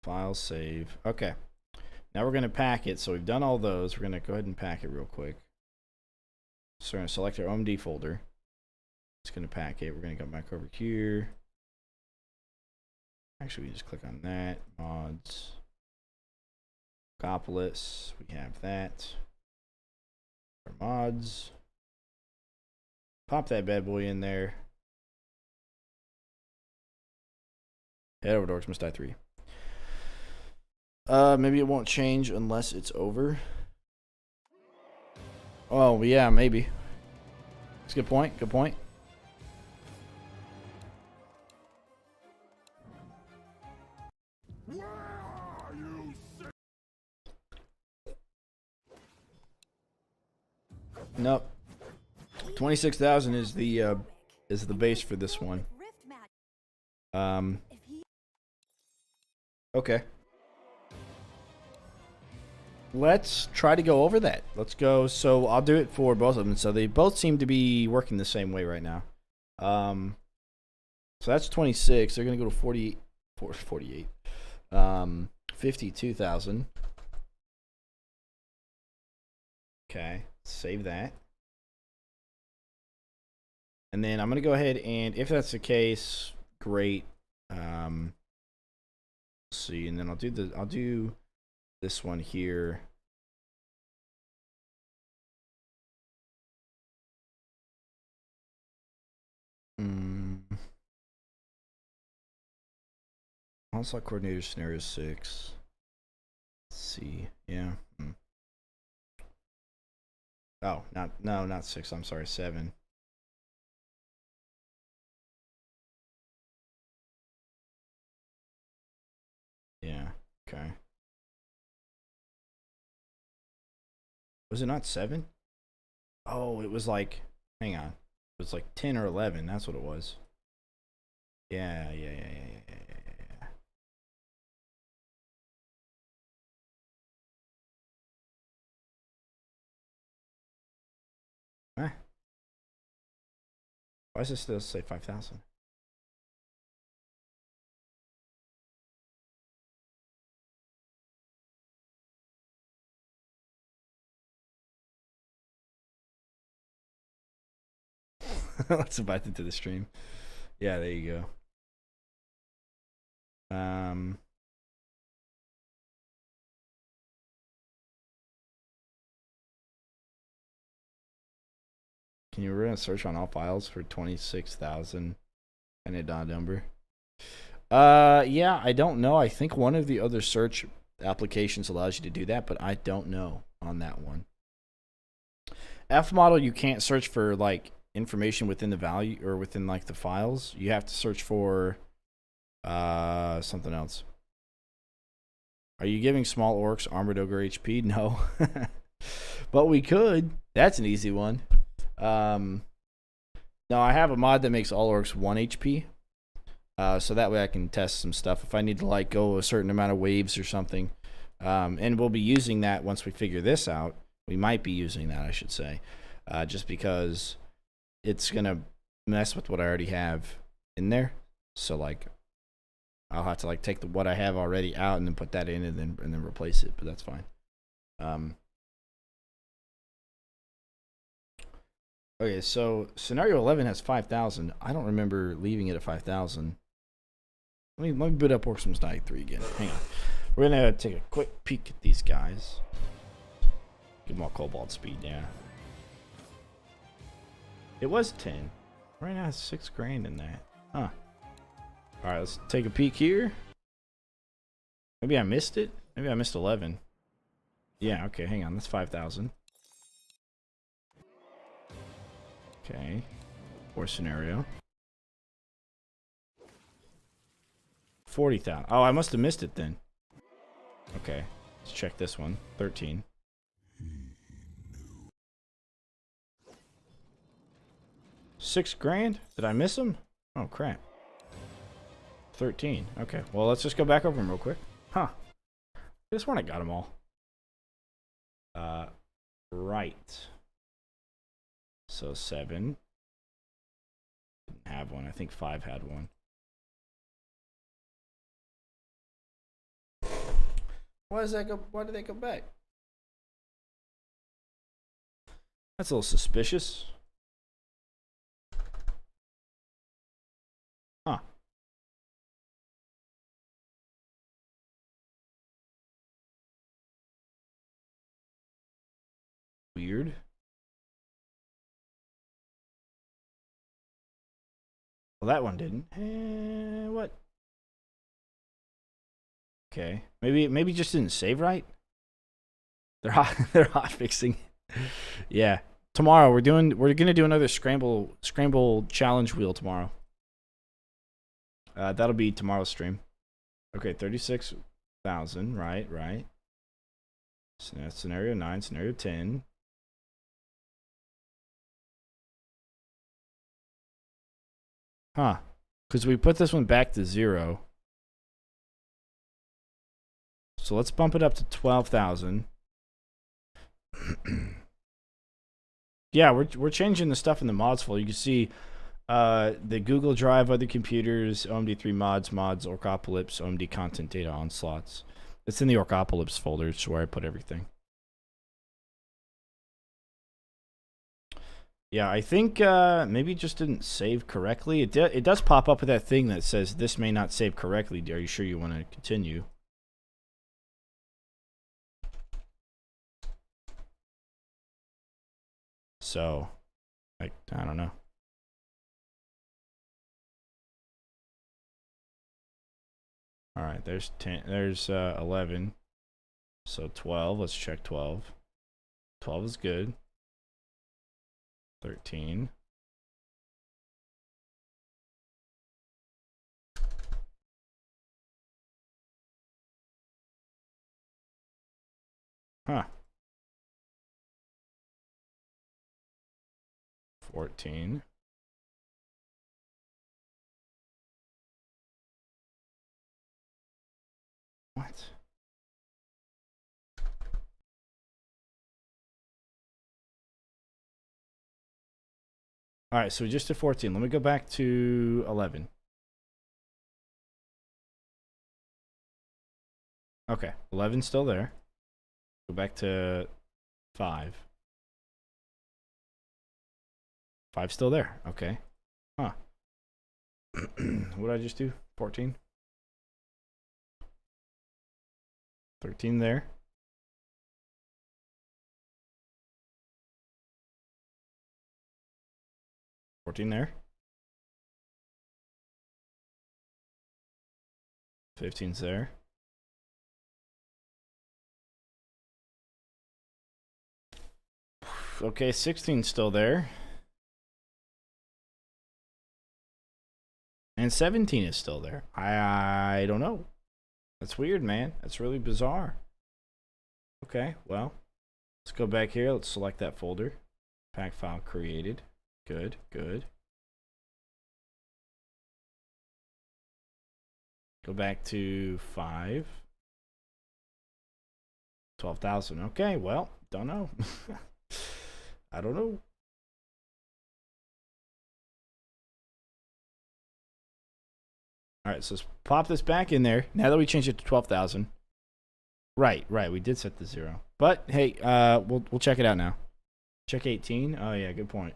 File, save. Okay. Now we're going to pack it. So we've done all those. We're going to go ahead and pack it real quick. So we're going to select our OMD folder. It's going to pack it. We're going to go back over here. Actually, we just click on that. Mods. Copolis. We have that. Our mods. Pop that bad boy in there. Head over to Orcs Must Die 3. Maybe it won't change unless it's over. Oh, yeah, maybe. That's a good point. Good point. Nope. 26,000 is the base for this one. Rift magic. If he Okay. Let's try to go over that. Let's go. So I'll do it for both of them. So they both seem to be working the same way right now. So that's 26. They're going to go to 48. 52,000. Okay. Save that. And then I'm going to go ahead and if that's the case, great. See, and then I'll do this one here. Onslaught coordinator scenario 6. Let's see. Yeah. Oh, not 6. I'm sorry, 7. Yeah. Okay. Was it not 7? Oh, it was like, hang on. It was like 10 or 11. That's what it was. Yeah. Why does it still say 5,000? Let's invite them to the stream. Yeah, there you go. Can you run a search on all files for 26,000 and a dot number? Yeah, I don't know. I think one of the other search applications allows you to do that, but I don't know on that one. F model, you can't search for like information within the value or within like the files. You have to search for something else. Are you giving small orcs armored ogre HP? No. But we could. That's an easy one. No, I have a mod that makes all orcs 1 HP. So that way I can test some stuff if I need to like go a certain amount of waves or something. And we'll be using that once we figure this out. We might be using that, I should say. Just because it's going to mess with what I already have in there. So like I'll have to like take what I have already out and then put that in and then replace it, but that's fine. Okay, so scenario 11 has 5,000. I don't remember leaving it at 5,000. Let me boot up Orcs Must Die 3 again. Hang on. We're gonna take a quick peek at these guys. Give them all cobalt speed, yeah. It was 10. Right now it's 6 grand in that. Huh. Alright, let's take a peek here. Maybe I missed it. Maybe I missed 11. Yeah, okay, hang on. That's 5,000. Okay. Or scenario. 40,000. Oh, I must have missed it then. Okay. Let's check this one. 13. $6 grand? Did I miss them? Oh, crap. 13. Okay. Well, let's just go back over them real quick. Huh. This one I got them all. Right. So 7. Didn't have one. I think 5 had one. Why does that go? Why did they go back? That's a little suspicious. Huh. Weird. Well, that one didn't. What? Okay. Maybe just didn't save right. They're hot fixing. Yeah. Tomorrow we're gonna do another scramble challenge wheel tomorrow. That'll be tomorrow's stream. Okay, 36,000. Right. So that's scenario 9, scenario 10. Huh. Because we put this one back to 0. So let's bump it up to 12,000. Yeah, we're changing the stuff in the mods folder. You can see the Google Drive, other computers, OMD3 mods, Orcopolis, OMD content data on slots. It's in the Orcopolis folder. It's where I put everything. Yeah, I think maybe it just didn't save correctly. It does pop up with that thing that says this may not save correctly. Are you sure you want to continue? So, like, I don't know. All right, there's 10. There's 11. So 12. Let's check 12. 12 is good. 13. Huh. 14. What? All right, so we just did 14. Let me go back to 11. Okay, 11's still there. Go back to 5. 5's still there. Okay. Huh. What did I just do? 14? 13 there. 14 there. 15's there. Okay, 16's still there. And 17 is still there. I don't know. That's weird, man. That's really bizarre. Okay, well, let's go back here. Let's select that folder. Pack file created. Good, good. Go back to 5. 12,000. Okay, well, don't know. I don't know. All right, so let's pop this back in there. Now that we changed it to 12,000. Right, we did set the 0. But hey, we'll check it out now. Check 18. Oh yeah, good point.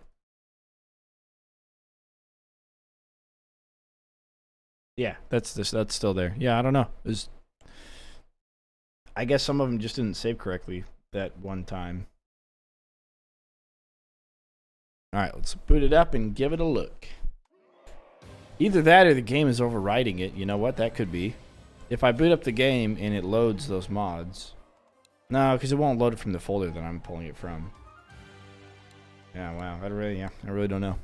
Yeah, that's still there. Yeah, I don't know. I guess some of them just didn't save correctly that one time. All right, let's boot it up and give it a look. Either that or the game is overwriting it. You know what? That could be. If I boot up the game and it loads those mods. No, because it won't load it from the folder that I'm pulling it from. Yeah, wow. I really don't know.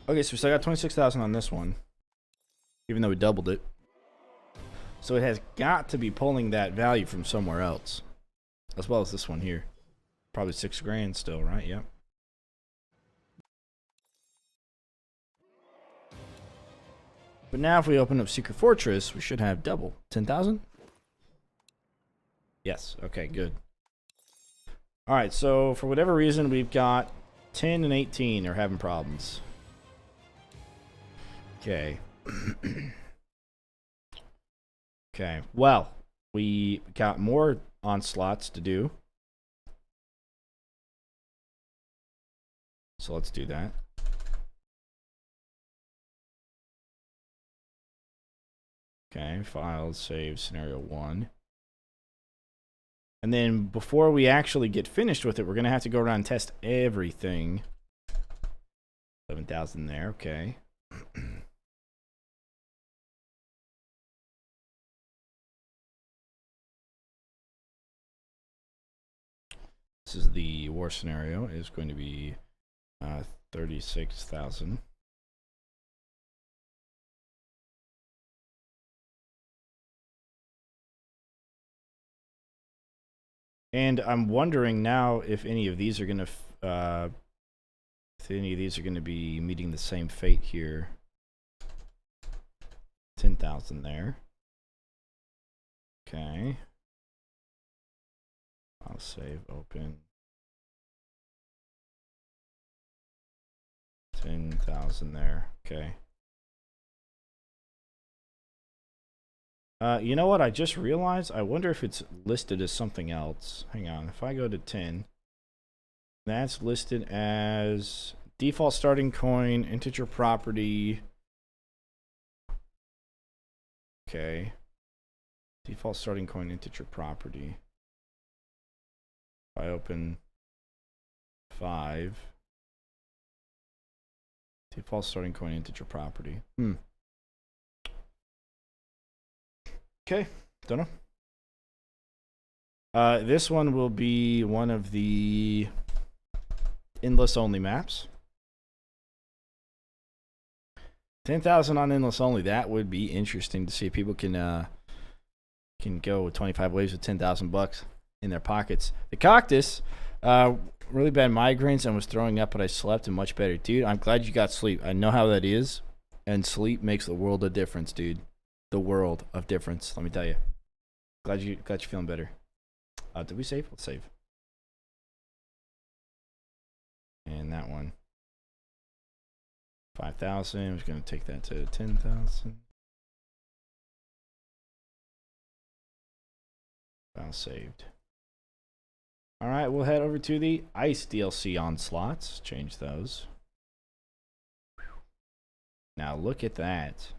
Okay, so we still got 26,000 on this one. Even though we doubled it. So it has got to be pulling that value from somewhere else. As well as this one here. Probably 6 grand still, right? Yep. But now if we open up Secret Fortress, we should have double. 10,000? Yes. Okay, good. Alright, so for whatever reason, we've got 10 and 18 are having problems. Okay. Okay, well, we got more onslaughts to do. So let's do that. Okay, files, save, scenario 1. And then before we actually get finished with it, we're going to have to go around and test everything. 11,000 there, okay. This is the war scenario. It's going to be 36,000. And I'm wondering now if any of these are gonna if any of these are gonna be meeting the same fate here. 10,000 there. Okay. I'll save, open. 10,000 there. Okay. You know what? I just realized. I wonder if it's listed as something else. Hang on. If I go to 10, that's listed as default starting coin, integer property. Okay. Default starting coin, integer property. If I open 5. Default starting coin, integer property. Okay, don't know. This one will be one of the endless only maps. 10,000 on endless only. That would be interesting to see if people can go with 25 waves with 10,000 bucks in their pockets. The Cactus, really bad migraines and was throwing up, but I slept and much better. Dude, I'm glad you got sleep. I know how that is, and sleep makes the world of difference, dude. The world of difference, let me tell you. Glad you're feeling better. Did we save? Let's save. And that one. 5,000. I'm just gonna take that to 10,000. File saved. All right, we'll head over to the Ice DLC onslaughts. Change those. Now look at that.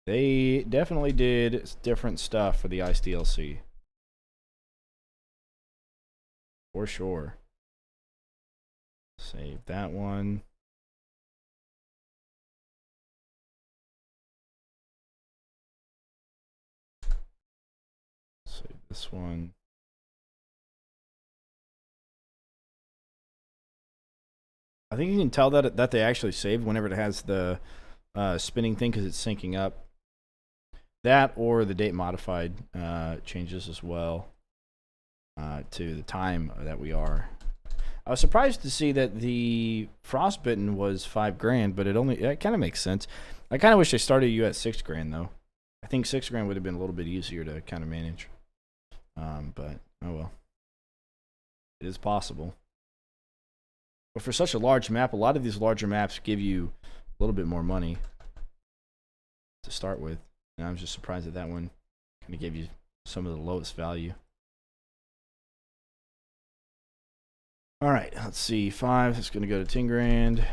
They definitely did different stuff for the Ice DLC. For sure. Save that one. Save this one. I think you can tell that they actually saved whenever it has the spinning thing because it's syncing up. That or the date modified changes as well to the time that we are. I was surprised to see that the Frostbitten was $5,000, but it kind of makes sense. I kind of wish they started you at $6,000 though. I think $6,000 would have been a little bit easier to kind of manage. But oh well, it is possible. But for such a large map, a lot of these larger maps give you a little bit more money to start with. And I'm just surprised that one kind of gave you some of the lowest value. All right, let's see. 5, it's going to go to $10,000.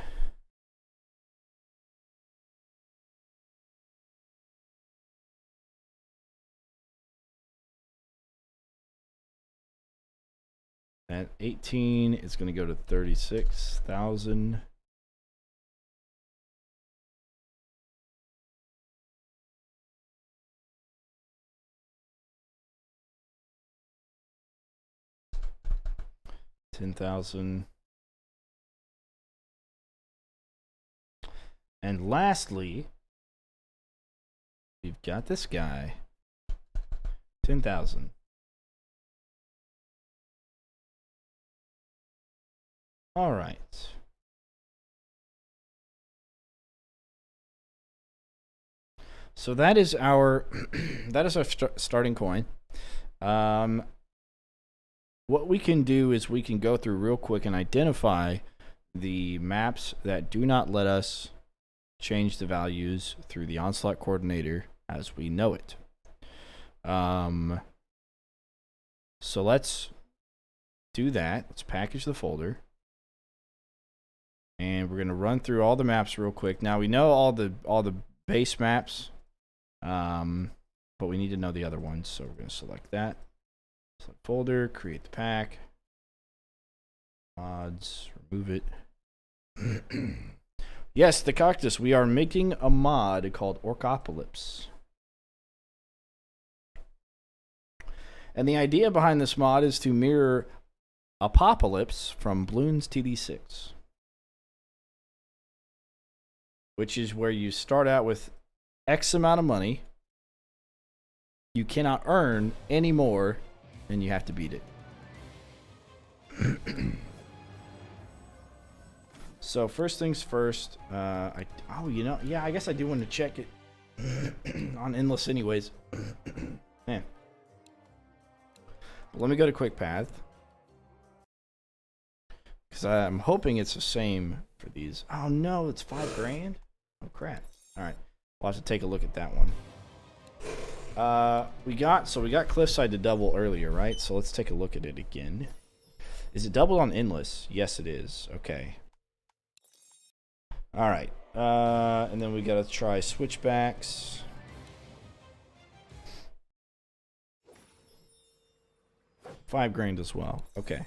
At 18, it's going to go to 36,000. $10,000. And lastly, we've got this guy. 10,000. All right. So that is our starting coin. What we can do is we can go through real quick and identify the maps that do not let us change the values through the onslaught coordinator as we know it. So let's do that. Let's package the folder. And we're going to run through all the maps real quick. Now we know all the base maps, but we need to know the other ones. So we're going to select that. Select folder, create the pack. Mods, remove it. Yes, the Cactus. We are making a mod called Orcopolis. And the idea behind this mod is to mirror Apocalypse from Bloons TD6. Which is where you start out with X amount of money. You cannot earn any more and you have to beat it. So first things first, you know, yeah, I guess I do want to check it on Endless anyways. Man. But let me go to Quick Path. Because I'm hoping it's the same for these. Oh no, it's $5 grand? Oh crap. Alright. We'll have to take a look at that one. We got Cliffside to double earlier, right? So let's take a look at it again. Is it doubled on Endless? Yes, it is. Okay. Alright. And then we gotta try Switchbacks. $5 grand as well. Okay.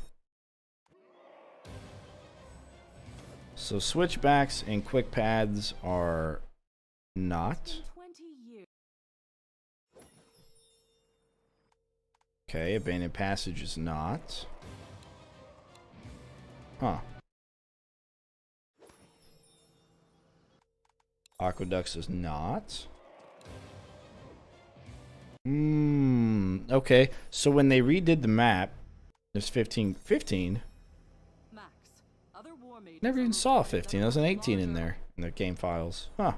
So Switchbacks and Quick Paths are not. Okay, Abandoned Passage is not. Huh. Aqueducts is not. Okay. So when they redid the map, there's 15. Max, other war maidens Never even are saw a reporting 15. that There's an a 18 in larger- there in their game files. Huh.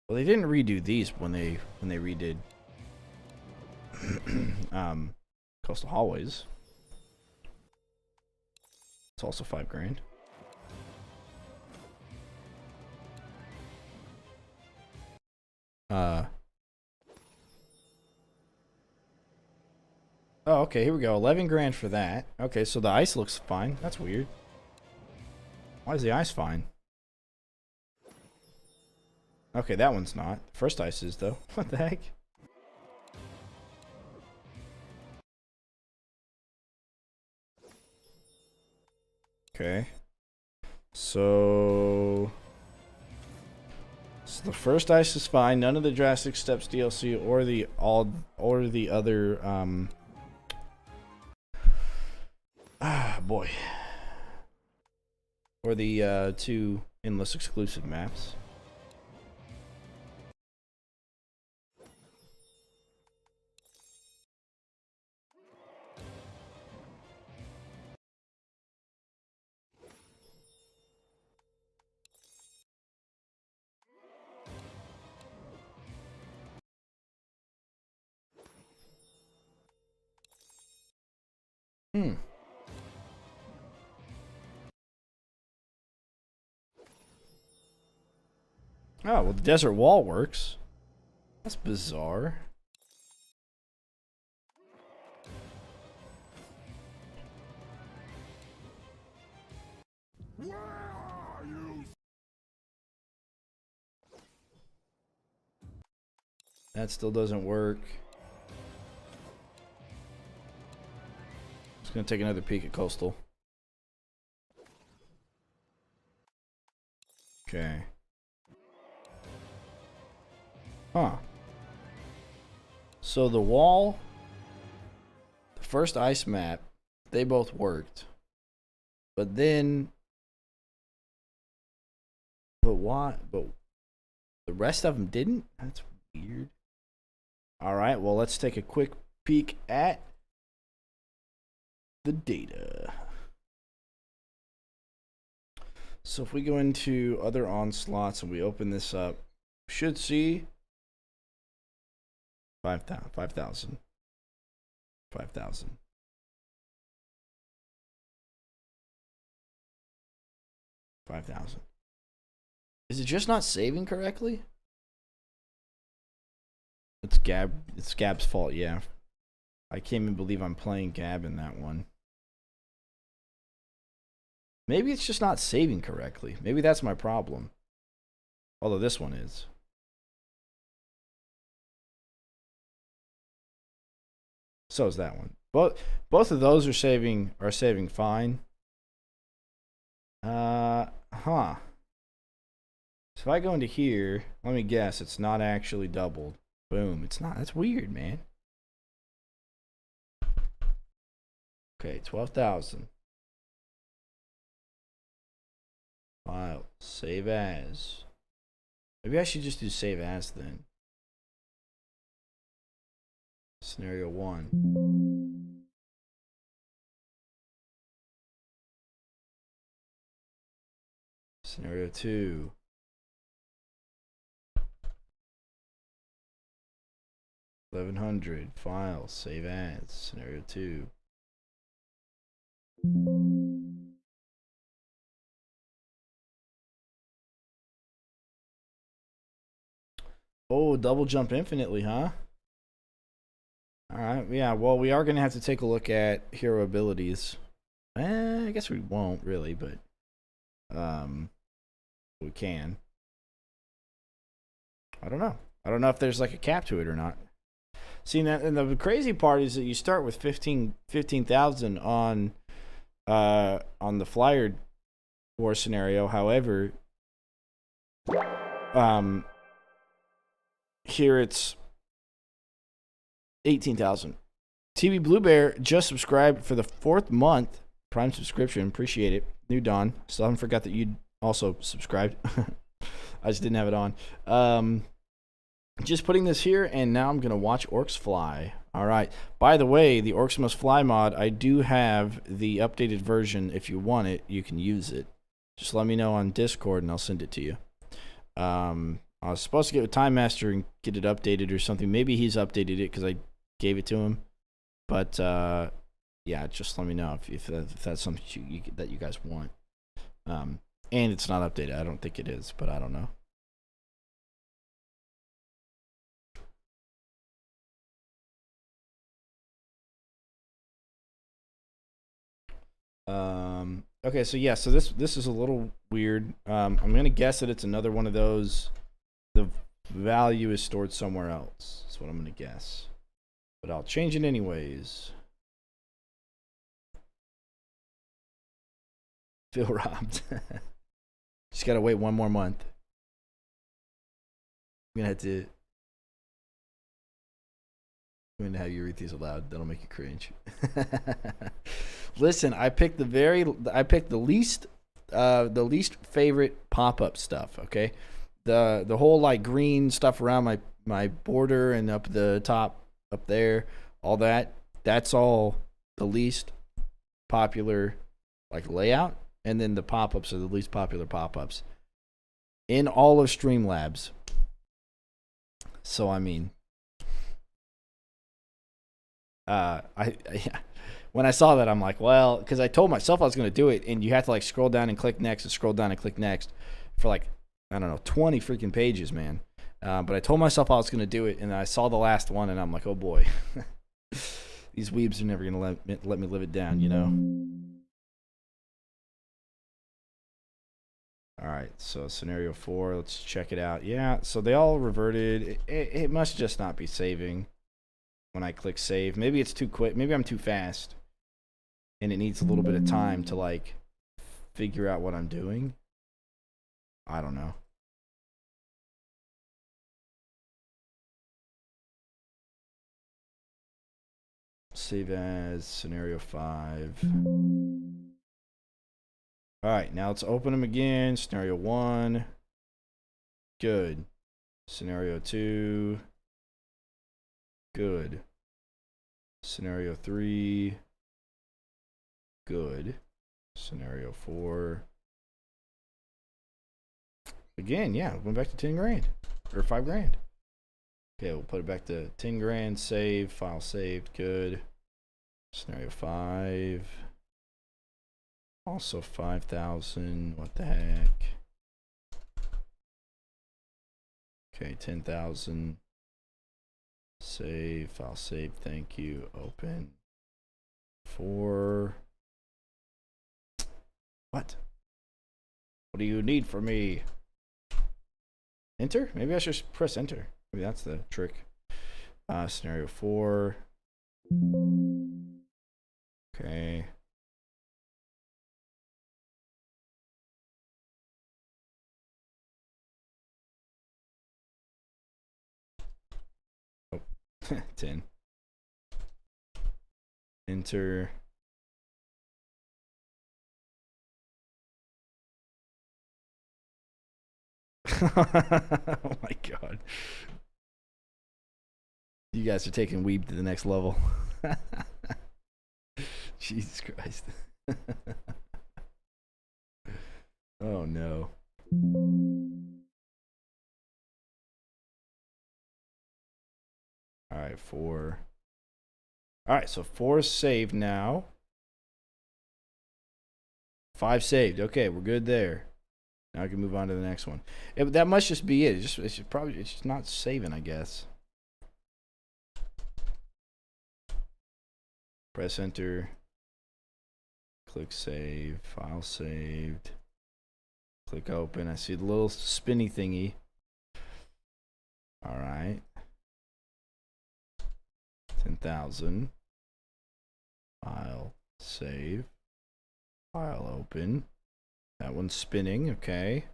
Well, they didn't redo these when they redid Coastal Hallways. It's also $5 grand. Oh, okay, here we go. 11 grand for that. Okay, so the ice looks fine. That's weird. Why is the ice fine? Okay, that one's not. First ice is, though. What the heck? Okay. So the first ice is fine. None of the Drastic Steps DLC or the other boy. Or the 2 Endless exclusive maps. Oh, well, the desert wall works. That's bizarre. Where are you? That still doesn't work. Just gonna take another peek at Coastal. Okay. Huh. So the wall, the first ice map, they both worked. But then, but why? But the rest of them didn't? That's weird. All right, well, let's take a quick peek at the data. So if we go into other onslaughts and we open this up, we should see 5,000, 5,000, 5,000. Is it just not saving correctly? It's Gab's fault, yeah. I can't even believe I'm playing Gab in that one. Maybe it's just not saving correctly. Maybe that's my problem. Although this one is. So is that one. Both of those are saving fine. Huh. So if I go into here, let me guess, it's not actually doubled. Boom, it's not. That's weird, man. Okay, 12,000. File. Save as. Maybe I should just do save as then. Scenario 1. Scenario 2. $1,100. File. Save as. Scenario 2. Oh, double jump infinitely, huh? Alright, yeah, well, we are going to have to take a look at hero abilities. I guess we won't, really, but... we can. I don't know. I don't know if there's, like, a cap to it or not. See, and the crazy part is that you start with 15,000 on the flyer war scenario. However, here it's 18,000. TV Blue Bear just subscribed for the 4th month. Prime subscription. Appreciate it. New Dawn. Still haven't forgot that you also subscribed. I just didn't have it on. Just putting this here, and now I'm going to watch Orcs fly. All right. By the way, the Orcs Must Fly mod, I do have the updated version. If you want it, you can use it. Just let me know on Discord, and I'll send it to you. I was supposed to get with Time Master and get it updated or something. Maybe he's updated it because I gave it to him. But, yeah, just let me know if that's something that you guys want. And it's not updated. I don't think it is, but I don't know. Okay, so yeah, so this is a little weird. I'm gonna guess that it's another one of those. The value is stored somewhere else. That's what I'm gonna guess. But I'll change it anyways. Feel robbed. Just gotta wait one more month. I'm gonna have you read these aloud. That'll make you cringe. Listen, I picked the least favorite pop-up stuff. Okay, the whole like green stuff around my border and up the top up there, all that's all the least popular like layout, and then the pop-ups are the least popular pop-ups in all of Streamlabs. So I mean, when I saw that, I'm like, well, because I told myself I was going to do it, and you have to like scroll down and click next and scroll down and click next for like, I don't know, 20 freaking pages, man. But I told myself I was going to do it, and I saw the last one, and I'm like, oh boy, these weebs are never going to let me live it down, you know? All right, so scenario 4, let's check it out. Yeah, so they all reverted. It must just not be saving when I click save. Maybe it's too quick. Maybe I'm too fast. And it needs a little bit of time to like figure out what I'm doing. I don't know. Save as scenario 5. All right, now let's open them again. Scenario 1. Good. Scenario 2. Good. Scenario 3. Good. Scenario 4. Again, yeah, went back to 10 grand. Or 5 grand. Okay, we'll put it back to 10 grand. Save. File saved. Good. Scenario 5. Also 5,000. What the heck? Okay, 10,000. Save. File saved. Thank you. Open. 4. What? What do you need from me? Enter? Maybe I should press enter. Maybe that's the trick. Scenario 4. Okay. Oh, 10. Enter. Oh my god. You guys are taking Weeb to the next level. Jesus Christ. Oh no. Alright, 4. Alright, so 4 is saved now. 5 saved. Okay, we're good there. Now I can move on to the next one. That must just be it. It's just not saving, I guess. Press enter. Click save. File saved. Click open. I see the little spinny thingy. All right. 10,000. File save. File open. That one's spinning. Okay.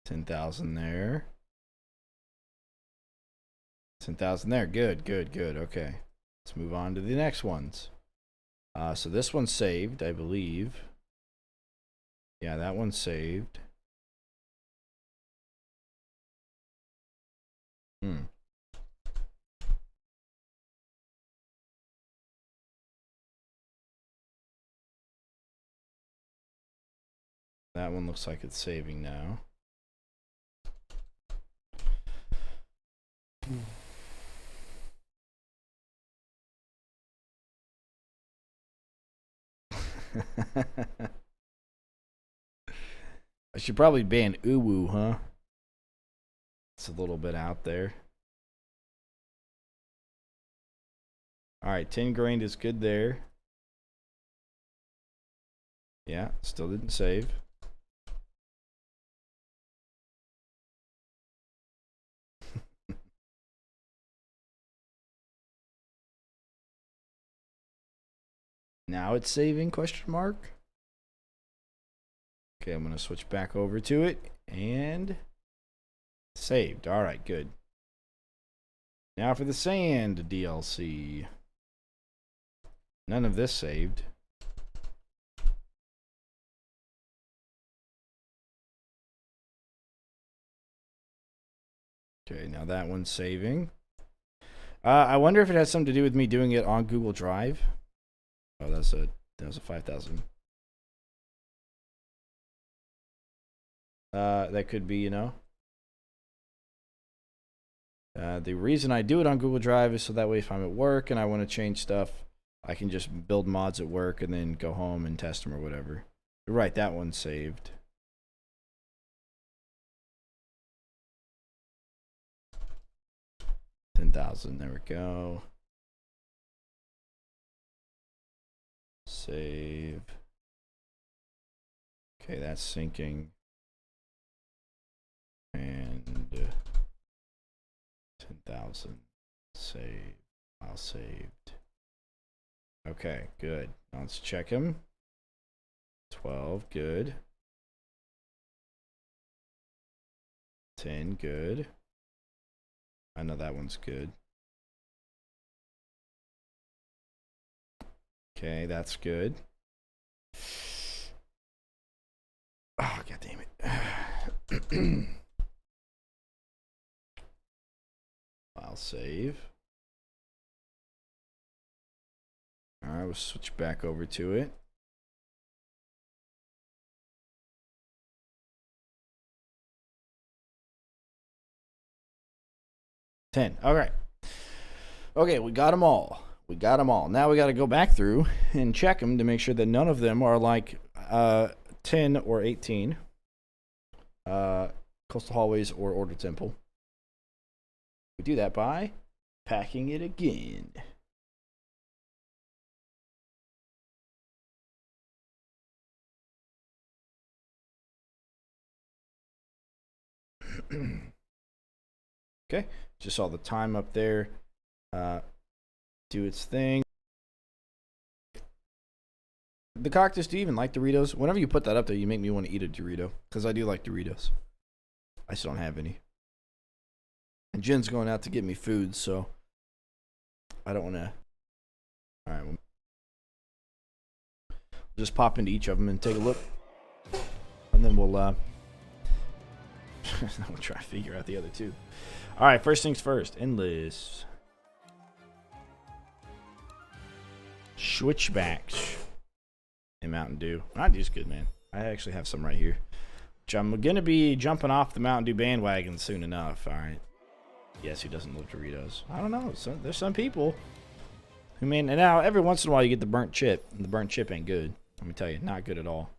10,000 there. 10,000 there. Good, good, good. Okay. Let's move on to the next ones. So this one's saved, I believe. Yeah, that one's saved. That one looks like it's saving now. I should probably ban uwu, huh? It's a little bit out there. Alright, 10 grain is good there. Yeah, still didn't save. Now it's saving, question mark. Okay, I'm going to switch back over to it and saved. All right, good. Now for the sand DLC. None of this saved. Okay, now that one's saving. I wonder if it has something to do with me doing it on Google Drive. Oh, that was a 5,000. That could be, you know. The reason I do it on Google Drive is so that way if I'm at work and I want to change stuff, I can just build mods at work and then go home and test them or whatever. You're right, that one's saved. $10,000, there we go. Save. Okay, that's syncing. And 10,000. Save. File saved. Okay, good. Now let's check him. 12, good. 10, good. I know that one's good. Okay, that's good. Oh, god damn it. File save. Alright, we'll switch back over to it. $10. Alright. Okay, we got them all. We got them all. Now we got to go back through and check them to make sure that none of them are like 10 or 18. Coastal Hallways or Order Temple. We do that by packing it again. Okay, just saw the time up there. Do its thing. The Cactus, do you even like Doritos? Whenever you put that up there, you make me want to eat a Dorito. Because I do like Doritos. I just don't have any. And Jen's going out to get me food, so I don't want to. Alright, we'll just pop into each of them and take a look. And then we'll We'll try to figure out the other two. All right, first things first. Endless. Switchbacks. And Mountain Dew. Mountain Dew's good, man. I actually have some right here. Which I'm going to be jumping off the Mountain Dew bandwagon soon enough. All right. Yes, who doesn't love Doritos? I don't know. There's some people who mean, and now every once in a while you get the burnt chip. And the burnt chip ain't good. Let me tell you, not good at all.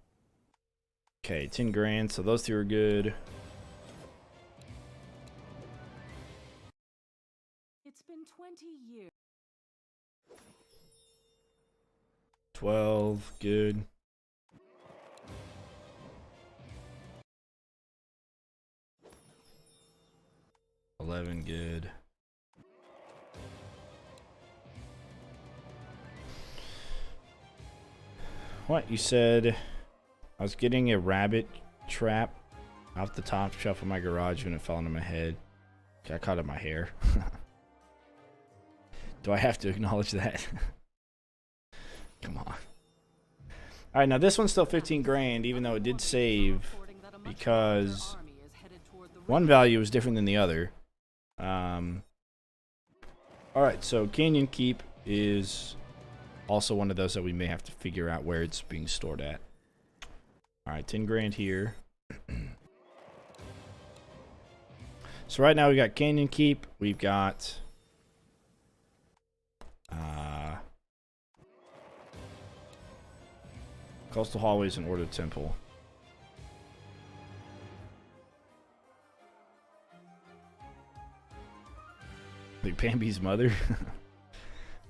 Okay, 10 grand. So those two are good. It's been 20 years. 12, good. $11, good. What? You said I was getting a rabbit trap off the top shelf of my garage when it fell into my head. I caught it in my hair. Do I have to acknowledge that? Come on. Alright, now this one's still 15 grand, even though it did save, because one value is different than the other. Alright, so Canyon Keep is also one of those that we may have to figure out where it's being stored at. Alright, 10 grand here. So right now we got Canyon Keep, we've got Coastal Hallways and Order Temple. Like Bambi's mother?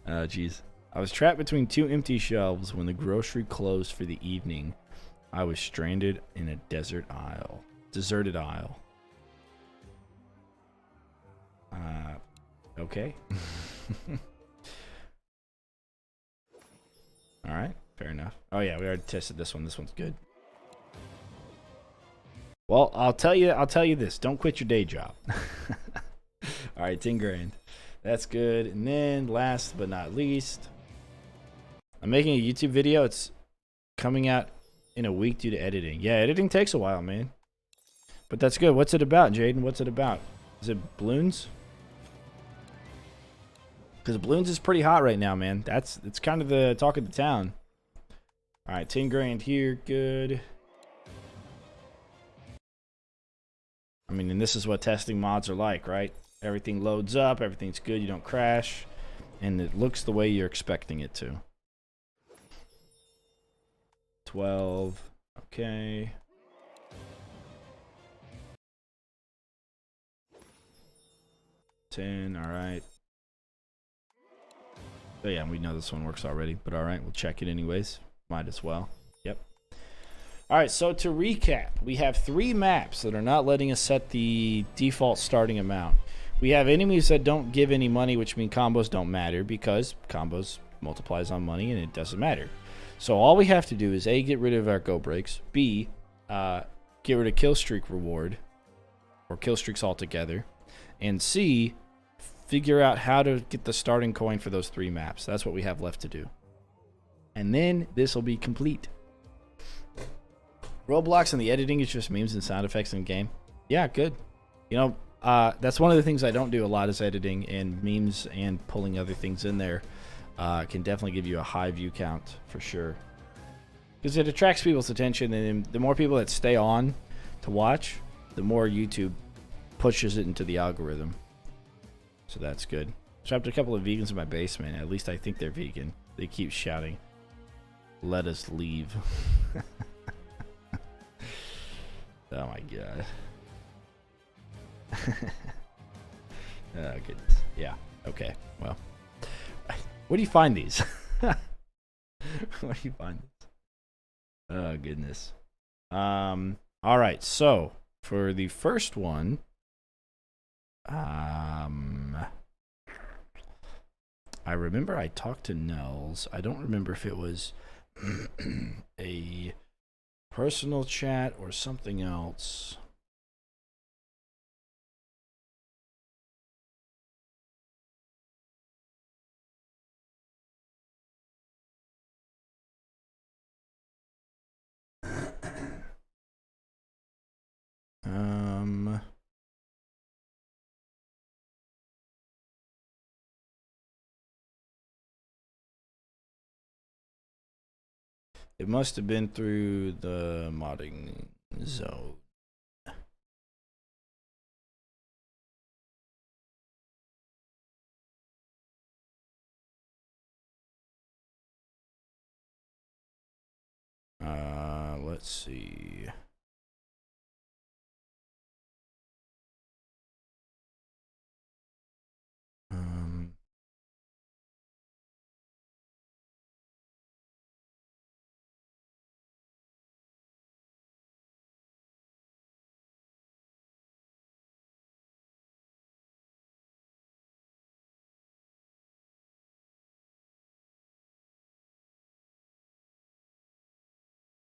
Jeez. I was trapped between two empty shelves when the grocery closed for the evening. I was stranded in a deserted aisle. Okay. Alright, fair enough. Oh yeah, we already tested this one. This one's good. Well, I'll tell you this. Don't quit your day job. Alright, 10 grand. That's good. And then last but not least, I'm making a YouTube video. It's coming out in a week due to editing. Yeah, editing takes a while, man. But that's good. What's it about, Jaden? What's it about? Is it balloons? Because balloons is pretty hot right now, man. It's kind of the talk of the town. Alright, 10 grand here. Good. I mean, and this is what testing mods are like, right? Everything loads up, everything's good, you don't crash, and it looks the way you're expecting it to. 12, okay. $10, alright. Oh yeah, we know this one works already, but alright, we'll check it anyways. Might as well. Yep. Alright, so to recap, we have 3 maps that are not letting us set the default starting amount. We have enemies that don't give any money, which means combos don't matter, because combos multiplies on money and it doesn't matter. So all we have to do is A, get rid of our go breaks, B, get rid of Killstreak reward, or Killstreaks altogether, and C, figure out how to get the starting coin for those 3 maps. That's what we have left to do. And then this will be complete. Roadblocks and the editing is just memes and sound effects in game. Yeah, good. You know, that's one of the things I don't do a lot is editing, and memes and pulling other things in there can definitely give you a high view count for sure. Because it attracts people's attention, and the more people that stay on to watch, the more YouTube pushes it into the algorithm. So that's good. Trapped a couple of vegans in my basement. At least I think they're vegan. They keep shouting, "Let us leave." Oh my god. Oh goodness. Yeah. Okay. Well, where do you find these? Where do you find these? Oh goodness. All right. So for the first one, I remember I talked to Nels. I don't remember if it was a personal chat or something else. It must have been through the modding zone. Let's see.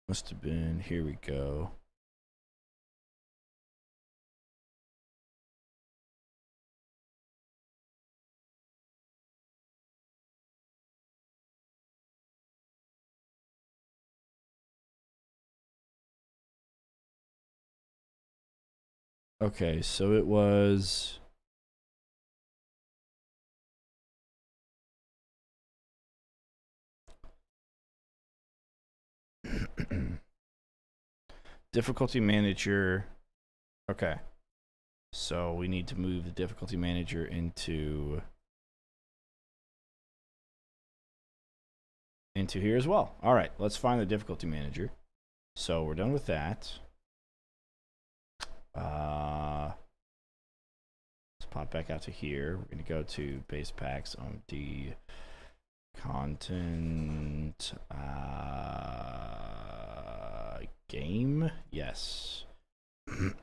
Must have been, here we go. Okay, so it was difficulty manager. Okay. So we need to move the difficulty manager into here as well. All right, let's find the difficulty manager. So we're done with that. Let's pop back out to here. We're going to go to base packs, OMD, content, game. Yes. Then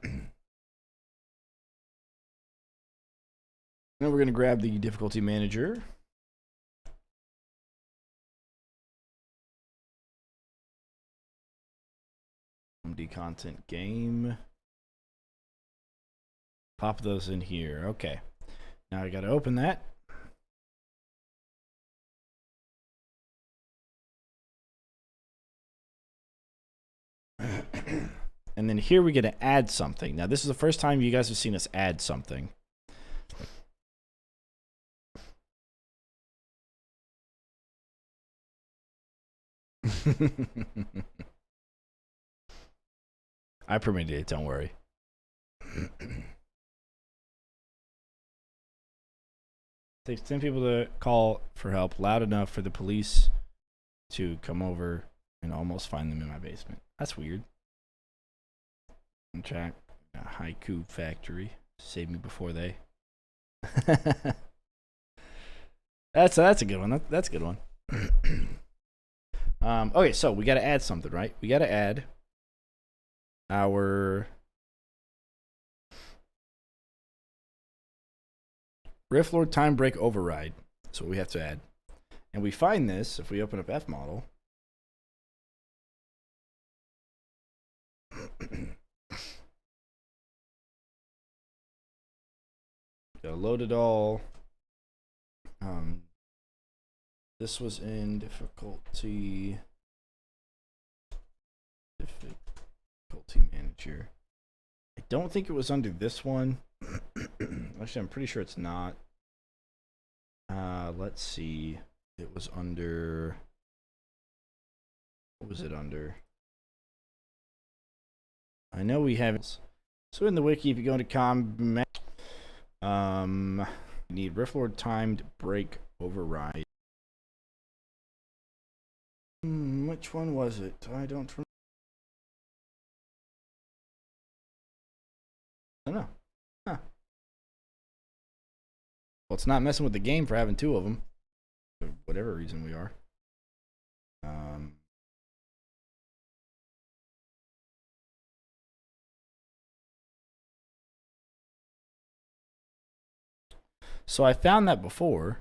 we're going to grab the difficulty manager. OMD content game. Pop those in here. Okay. Now I got to open that. And then here we get to add something. Now this is the first time you guys have seen us add something. I permitted it, don't worry. Takes 10 people to call for help loud enough for the police to come over and almost find them in my basement. That's weird. Check. Haiku factory. Save me before they. That's a good one. That's a good one. Okay, so we got to add something, right? We got to add our Rift-Lord Time Break Override. That's what we have to add. And we find this if we open up F model. Gotta load it all. This was in difficulty manager. I don't think it was under this one. Actually, I'm pretty sure it's not. Let's see. It was under. What was it under? I know we have it. So in the wiki, if you go into combat, you need Rift-Lord Timed Break Override. Which one was it? I don't remember. I don't know. Huh. Well, it's not messing with the game for having two of them. For whatever reason we are. So I found that before.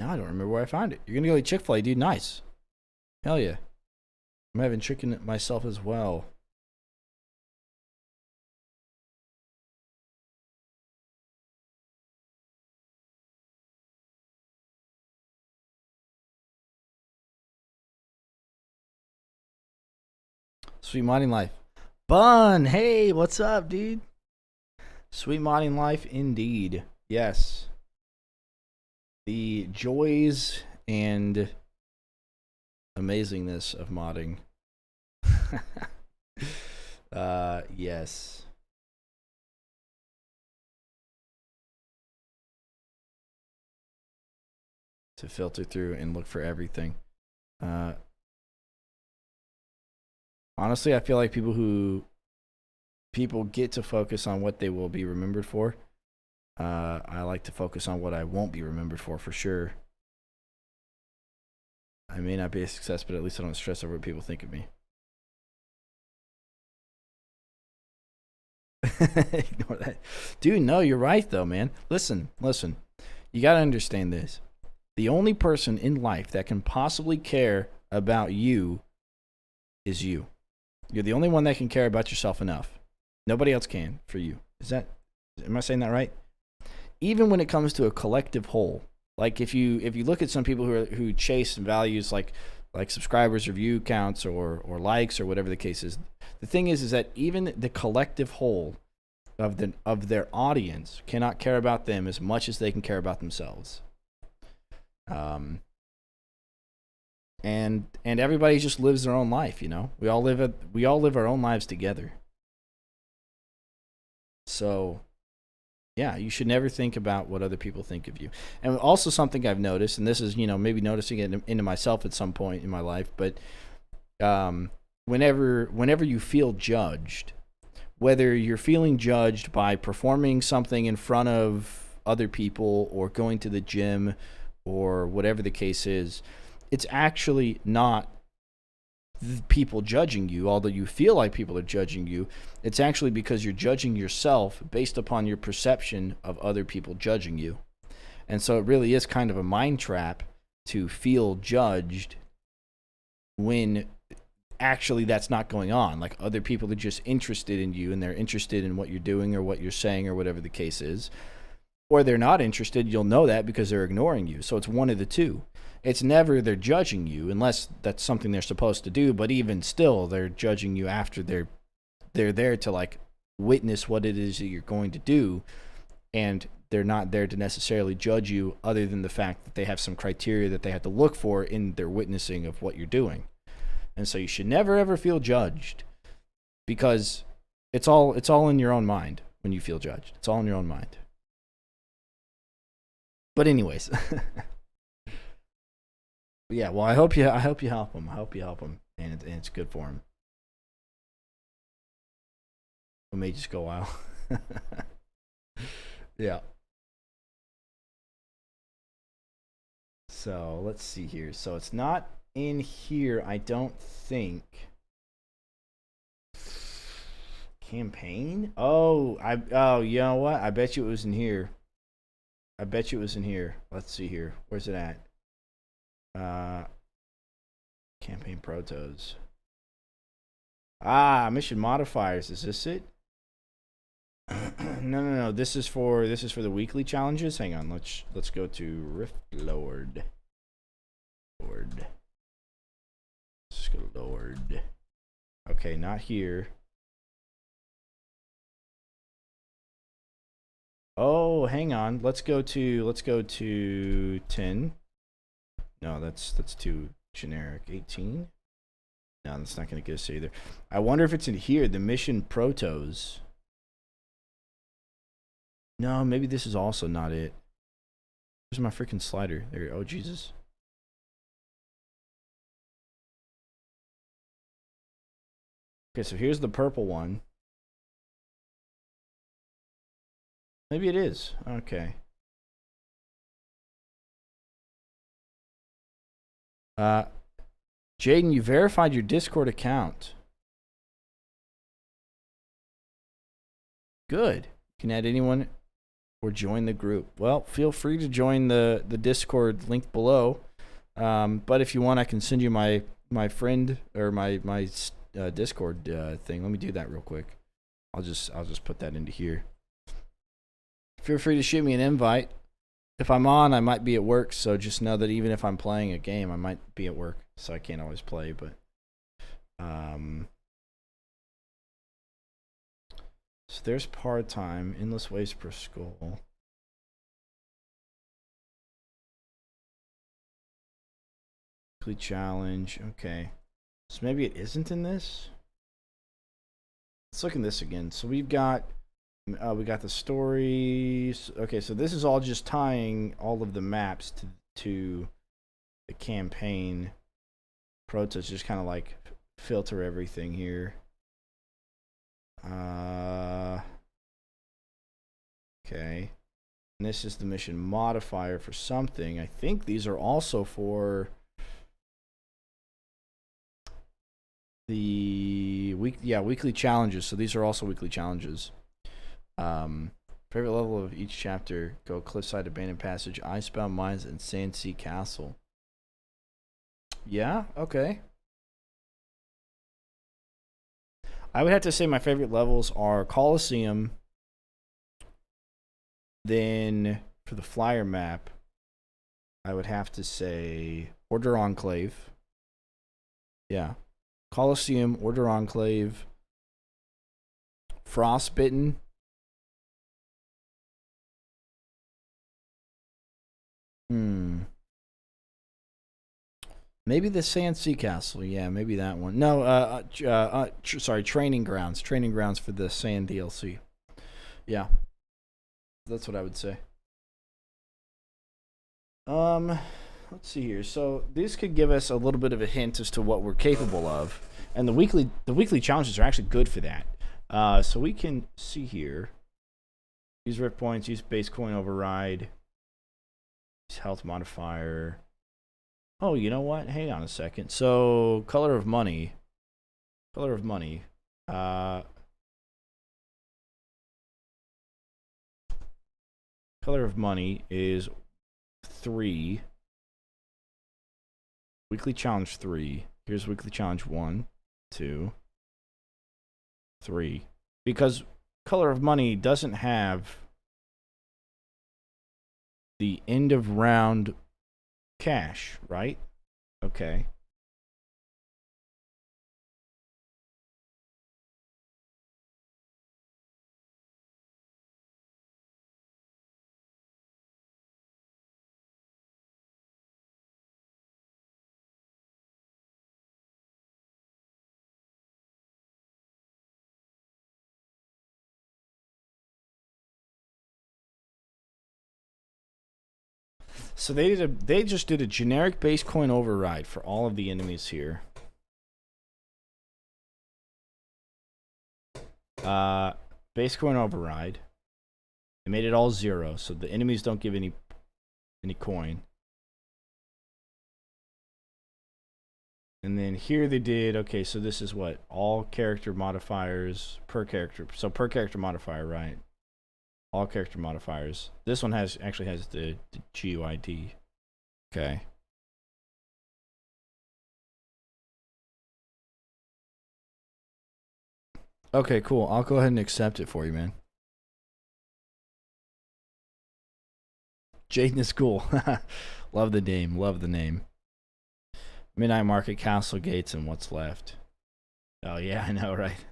Now I don't remember where I found it. You're gonna go eat Chick-fil-A, dude. Nice. Hell yeah. I'm having chicken myself as well. Sweet modding life. Bun, hey, what's up, dude? Sweet modding life indeed. Yes. The joys and amazingness of modding. Yes. To filter through and look for everything. Honestly, I feel like people get to focus on what they will be remembered for. I like to focus on what I won't be remembered for sure. I may not be a success, but at least I don't stress over what people think of me. Ignore that. Dude, no, you're right though, man. Listen. You gotta understand this. The only person in life that can possibly care about you is you. You're the only one that can care about yourself enough. Nobody else can for you. Am I saying that right? Even when it comes to a collective whole, like if you look at some people who chase values like subscribers or view counts or likes or whatever the case is, the thing is that even the collective whole of their audience cannot care about them as much as they can care about themselves. And everybody just lives their own life, you know. We all live our own lives together. So, yeah, you should never think about what other people think of you. And also something I've noticed, and this is, you know, maybe noticing it into myself at some point in my life, but whenever you feel judged, whether you're feeling judged by performing something in front of other people or going to the gym or whatever the case is, it's actually not people judging you, although you feel like people are judging you. It's actually because you're judging yourself based upon your perception of other people judging you. And so it really is kind of a mind trap to feel judged when actually that's not going on. Like other people are just interested in you and they're interested in what you're doing or what you're saying or whatever the case is. Or they're not interested. You'll know that because they're ignoring you. So it's one of the two. It's never they're judging you unless that's something they're supposed to do. But even still, they're judging you after they're there to like witness what it is that you're going to do. And they're not there to necessarily judge you other than the fact that they have some criteria that they have to look for in their witnessing of what you're doing. And so you should never ever feel judged because it's all in your own mind when you feel judged. It's all in your own mind. But anyways, yeah. Well, I hope you help him. I hope you help him, and it's good for him. It may just go a while. Yeah. So let's see here. So it's not in here, I don't think. Campaign? Oh, you know what? I bet you it was in here. Let's see here. Where's it at? Campaign protos. Mission modifiers. Is this it? No. This is for the weekly challenges. Hang on. Let's go to Rift Lord. Let's just go to Lord. Okay, not here. Oh, hang on. Let's go to 10. No, that's too generic. 18. No, that's not going to get us either. I wonder if it's in here. The mission protos. No, maybe this is also not it. Where's my freaking slider? There. Oh, Jesus. Okay, so here's the purple one. Maybe it is. Okay. Jaden, you verified your Discord account. Good. You can add anyone or join the group. Well, feel free to join the Discord link below. But if you want, I can send you my friend or my Discord thing. Let me do that real quick. I'll just put that into here. Feel free to shoot me an invite. If I'm on, I might be at work, so just know that even if I'm playing a game, I might be at work, so I can't always play, but so there's part-time, endless ways per skull. Weekly challenge. Okay. So maybe it isn't in this. Let's look in this again. So we got the stories. Okay, so this is all just tying all of the maps to the campaign. Prototypes just kind of like filter everything here. Okay. And this is the mission modifier for something. I think these are also for the weekly challenges. So these are also weekly challenges. Favorite level of each chapter: go cliffside, abandoned passage, icebound mines, and sand sea castle. Yeah, okay. I would have to say my favorite levels are Colosseum. Then for the flyer map, I would have to say Order Enclave. Yeah. Colosseum, Order Enclave, Frostbitten. Maybe the Sand Sea Castle. Yeah, maybe that one. No, sorry, Training Grounds. Training Grounds for the Sand DLC. Yeah. That's what I would say. Let's see here. So this could give us a little bit of a hint as to what we're capable of. And the weekly challenges are actually good for that. So we can see here. Use rift points, use base coin override. Use health modifier. Oh, you know what? Hang on a second. So, color of money. Color of money. Color of money is 3. Weekly challenge 3. Here's weekly challenge 1, 2, 3. Because color of money doesn't have the end of round cash, right? Okay. So they just did a generic base coin override for all of the enemies here. Base coin override. They made it all 0, so the enemies don't give any coin. And then here they did, okay, so this is what? All character modifiers per character. So per character modifier, right? All character modifiers. This one actually has the GUID. Okay. Okay, cool. I'll go ahead and accept it for you, man. Jaden is cool. Love the name. Love the name. Midnight Market, Castle Gates, and what's left. Oh, yeah, I know, right?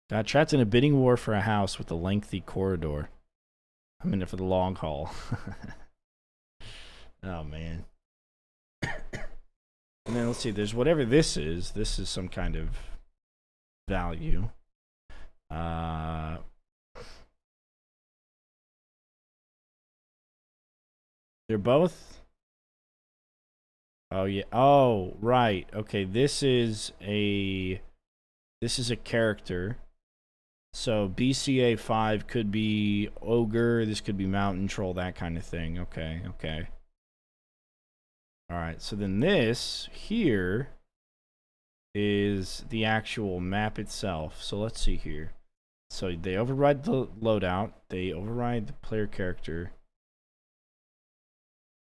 Got trapped in a bidding war for a house with a lengthy corridor. I'm in it for the long haul. Oh, man. And then let's see, there's whatever this is. This is some kind of value. They're both. Oh yeah. Oh, right. Okay, this is a character. So BCA 5 could be ogre, this could be mountain troll, that kind of thing. Okay, okay. Alright, so then this here is the actual map itself. So let's see here. So they override the loadout, they override the player character.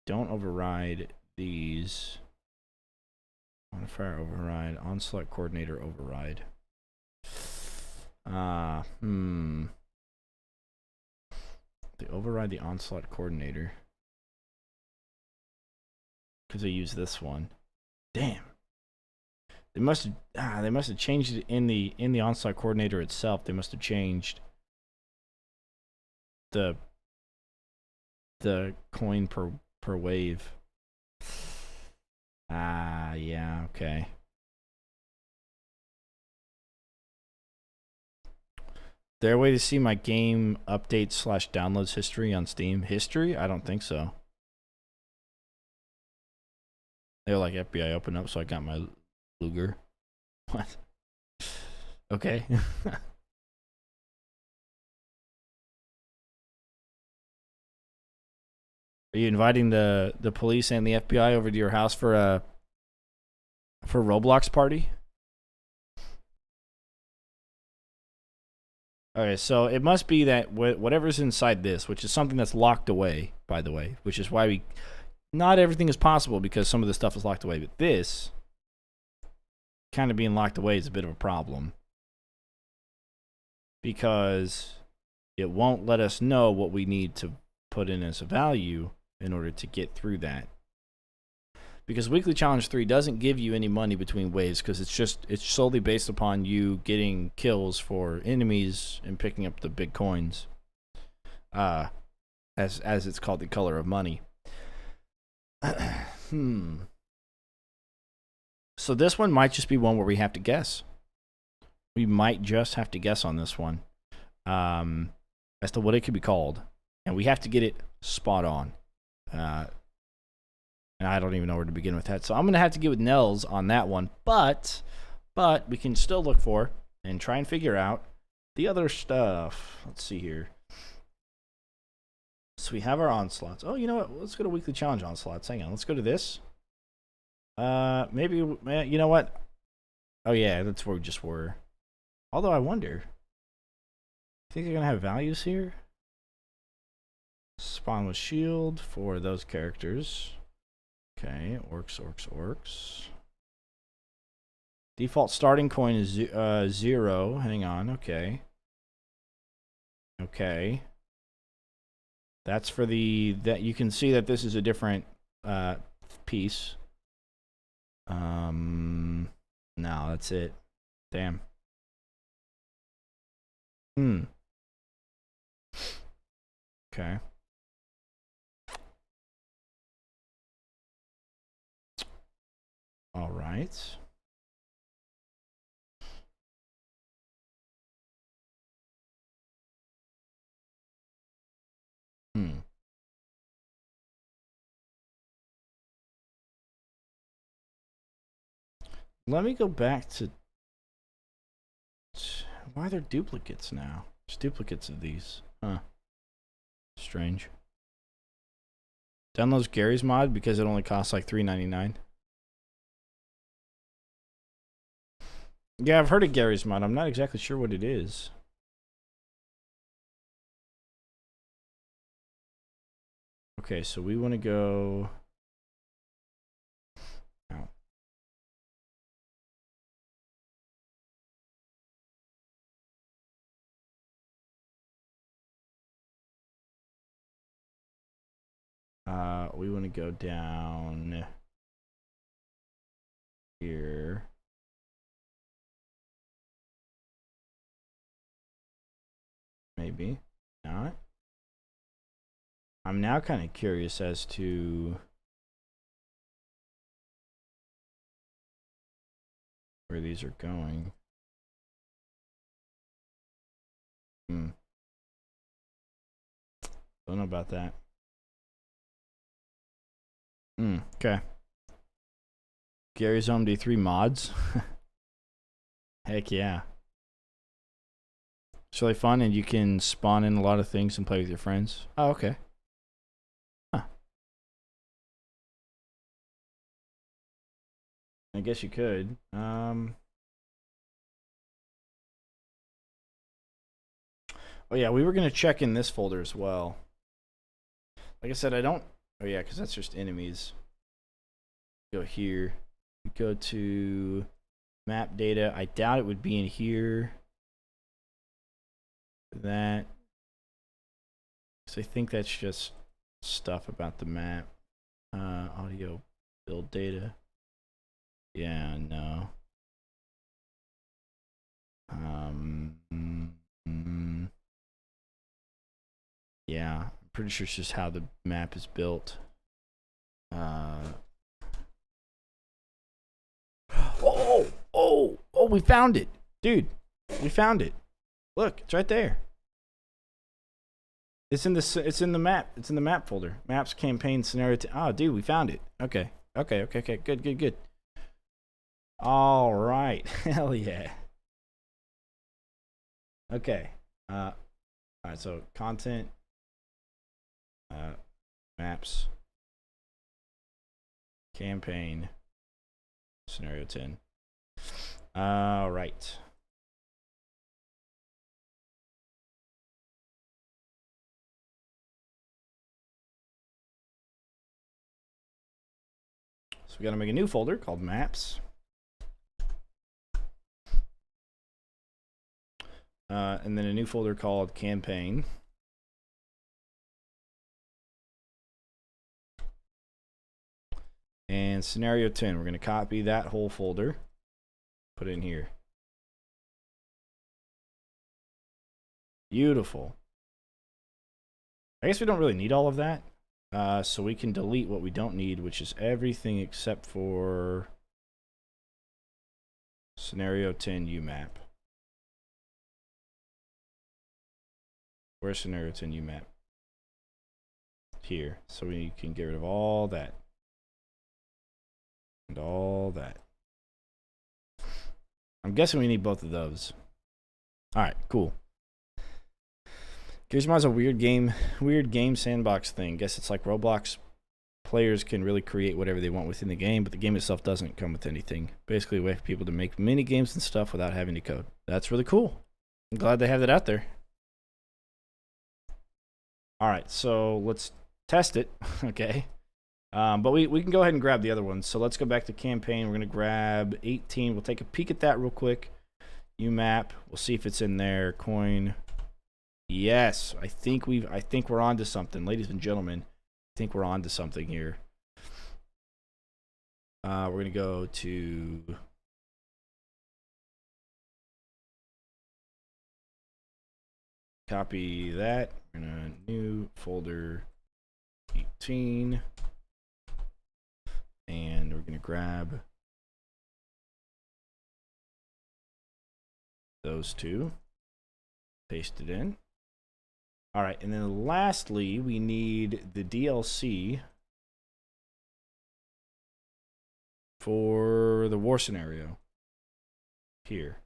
Don't override these. Modifier override, onslaught coordinator override. They override the onslaught coordinator because they use this one. Damn. They must have changed it in the onslaught coordinator itself. They must have changed the coin per per wave. Ah, yeah, okay. There a way to see my game updates / downloads history on Steam? History? I don't think so. They're like FBI open up, so I got my Luger. What? Okay. Are you inviting the police and the FBI over to your house for a Roblox party? Okay, so it must be that whatever's inside this, which is something that's locked away, by the way, which is why not everything is possible because some of the stuff is locked away, but this kind of being locked away is a bit of a problem because it won't let us know what we need to put in as a value in order to get through that. Because Weekly Challenge 3 doesn't give you any money between waves because it's solely based upon you getting kills for enemies and picking up the big coins. As it's called, the color of money. So this one might just be one where we have to guess. We might just have to guess on this one as to what it could be called. And we have to get it spot on. And I don't even know where to begin with that. So I'm going to have to get with Nels on that one. But we can still look for and try and figure out the other stuff. Let's see here. So we have our onslaughts. Oh, you know what? Let's go to Weekly Challenge onslaughts. Hang on. Let's go to this. Maybe, you know what? Oh, yeah, that's where we just were. Although I wonder. Think they're going to have values here? Spawn with shield for those characters. Okay, orcs. Default starting coin is 0. Hang on, okay. Okay. That's for that you can see that this is a different piece. No, that's it. Damn. Okay. All right. Let me go back to why are there duplicates now? There's duplicates of these. Huh. Strange. Downloads Gary's mod because it only costs like $3.99. Yeah, I've heard of Gary's mod. I'm not exactly sure what it is. Okay, so we want to go. We want to go down here. Maybe not. I'm now kind of curious as to where these are going. Don't know about that. Okay. Gary's OMD3 mods. Heck yeah. It's really fun, and you can spawn in a lot of things and play with your friends. Oh, okay. Huh. I guess you could. Oh yeah, we were gonna check in this folder as well. Like I said, I don't. Oh yeah, because that's just enemies. Go here. Go to map data. I doubt it would be in here. That. So I think that's just stuff about the map. Audio build data. Yeah, no. Yeah, I'm pretty sure it's just how the map is built. Oh, we found it. Dude, we found it. Look, it's right there. It's in the map. It's in the map folder. Maps, campaign, scenario. Oh, dude, we found it. Okay. Good. All right. Hell yeah. Okay. All right, so content, maps, campaign, scenario 10. All right. So we got to make a new folder called maps. And then a new folder called campaign. And scenario 10, we're going to copy that whole folder, put it in here. Beautiful. I guess we don't really need all of that. So we can delete what we don't need, which is everything except for scenario 10 UMap. Where's scenario 10 UMap? Here. So we can get rid of all that. And all that. I'm guessing we need both of those. Alright, cool. Gears Mod's a weird game sandbox thing. Guess it's like Roblox. Players can really create whatever they want within the game, but the game itself doesn't come with anything. Basically a way for people to make mini games and stuff without having to code. That's really cool. I'm glad they have that out there. Alright, so let's test it. Okay. But we can go ahead and grab the other ones. So let's go back to campaign. We're going to grab 18. We'll take a peek at that real quick. UMap. We'll see if it's in there. Coin. Yes, I think we're on to something, ladies and gentlemen. I think we're on to something here. We're going to go to copy that. We're going to new folder 18. And we're going to grab those two, paste it in. All right, and then lastly, we need the DLC for the war scenario here.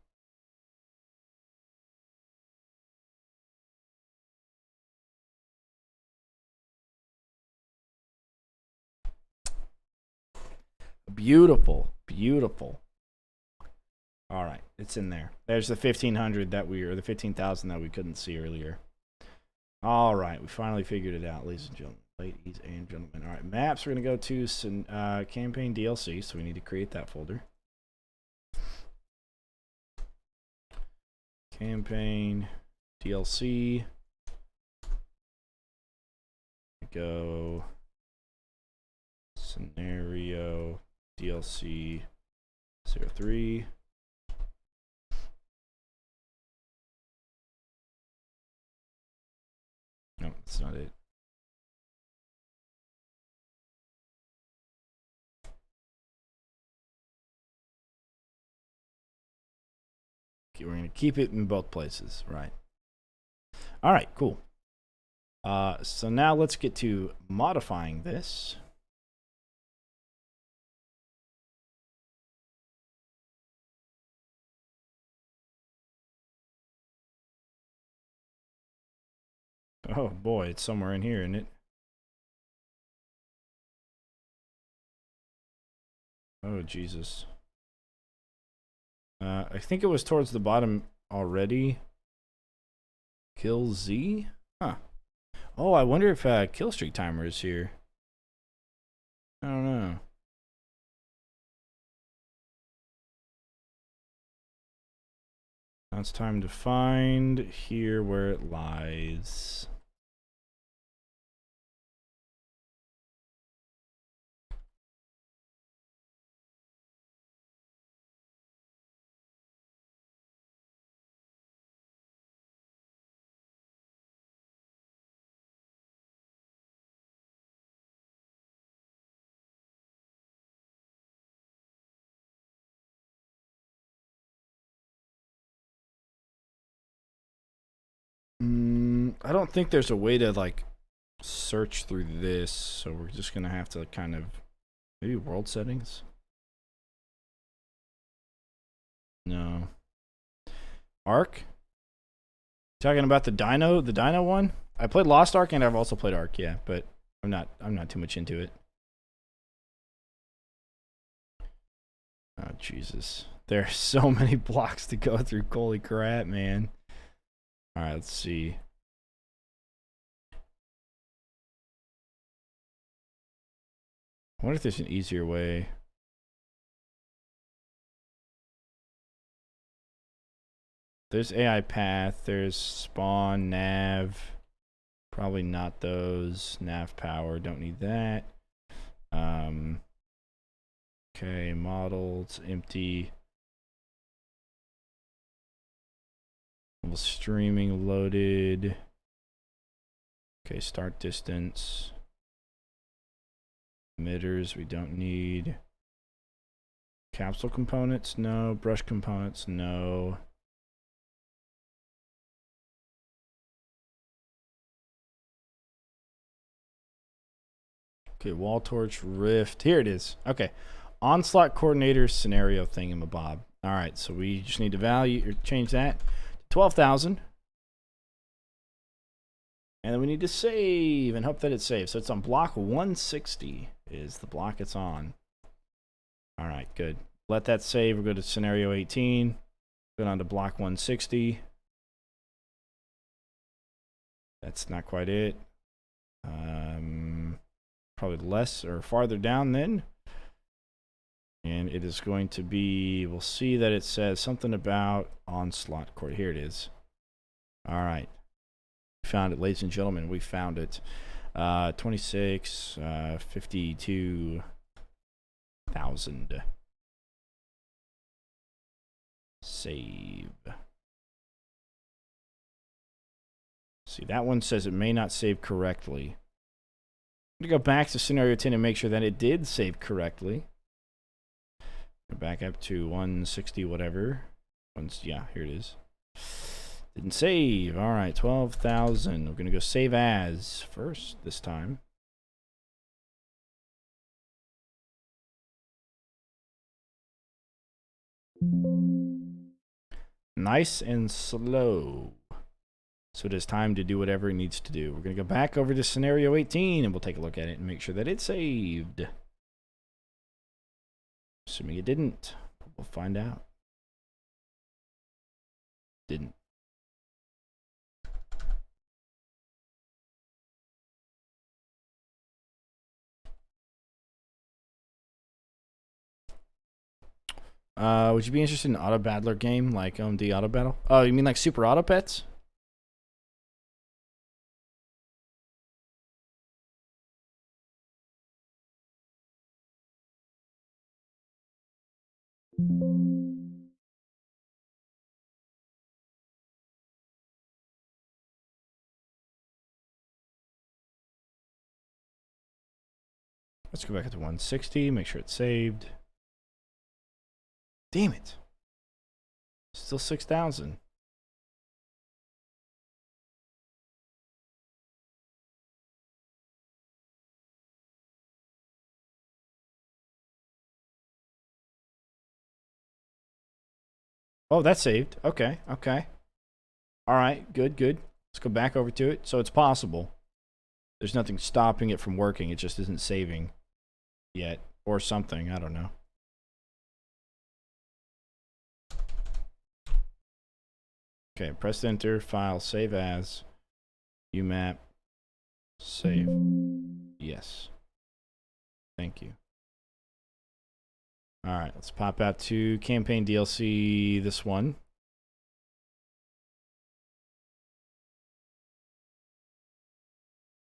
Beautiful. All right, it's in there. There's the 1500 that or the 15,000 that we couldn't see earlier. All right, we finally figured it out, ladies and gentlemen. All right, maps. We're gonna go to campaign DLC, so we need to create that folder. Campaign DLC. Go scenario DLC 03. No, that's not it. Okay, we're going to keep it in both places, right? All right, cool. So now let's get to modifying this. Oh boy, it's somewhere in here, isn't it? Oh Jesus. I think it was towards the bottom already. Kill Z? Huh. Oh, I wonder if Killstreak timer is here. I don't know. Now it's time to find here where it lies. I don't think there's a way to like search through this, so we're just gonna have to kind of maybe world settings. No. Ark? Talking about the Dino one? I played Lost Ark and I've also played Ark, yeah, but I'm not too much into it. Oh Jesus. There are so many blocks to go through. Holy crap, man. Alright, let's see. I wonder if there's an easier way. There's AI path, there's spawn, nav. Probably not those. Nav power, don't need that. Okay, models, empty. Streaming loaded. Okay, start distance. Emitters, we don't need. Capsule components, no. Brush components, no. Okay, wall torch, rift. Here it is. Okay. Onslaught coordinator scenario thingamabob. Alright, so we just need to value or change that to 12,000. And then we need to save and hope that it saves. So it's on block 160 is the block it's on. Alright, good. Let that save. We'll go to scenario 18. Go down to block 160. That's not quite it. Probably less or farther down then. And it is going to be, we'll see that it says something about onslaught cord. Here it is. All right. We found it, ladies and gentlemen. We found it. 52,000. Save. See, that one says it may not save correctly. I'm going to go back to scenario 10 and make sure that it did save correctly. Go back up to 160 whatever. Yeah, here it is. Didn't save. All right, 12,000. We're going to go save as first this time. Nice and slow. So it is time to do whatever it needs to do. We're going to go back over to scenario 18 and we'll take a look at it and make sure that it saved. Assuming it didn't. We'll find out. Didn't. Would you be interested in an auto battler game like OMD Auto Battle? Oh, you mean like Super Auto Pets? Let's go back up to 160, make sure it's saved. Damn it. Still 6,000. Oh, that's saved. Okay, okay. All right, good, good. Let's go back over to it. So it's possible. There's nothing stopping it from working. It just isn't saving yet. Or something. I don't know. Okay, press enter. File. Save as. UMap. Save. Yes. Thank you. All right, let's pop out to campaign DLC, this one.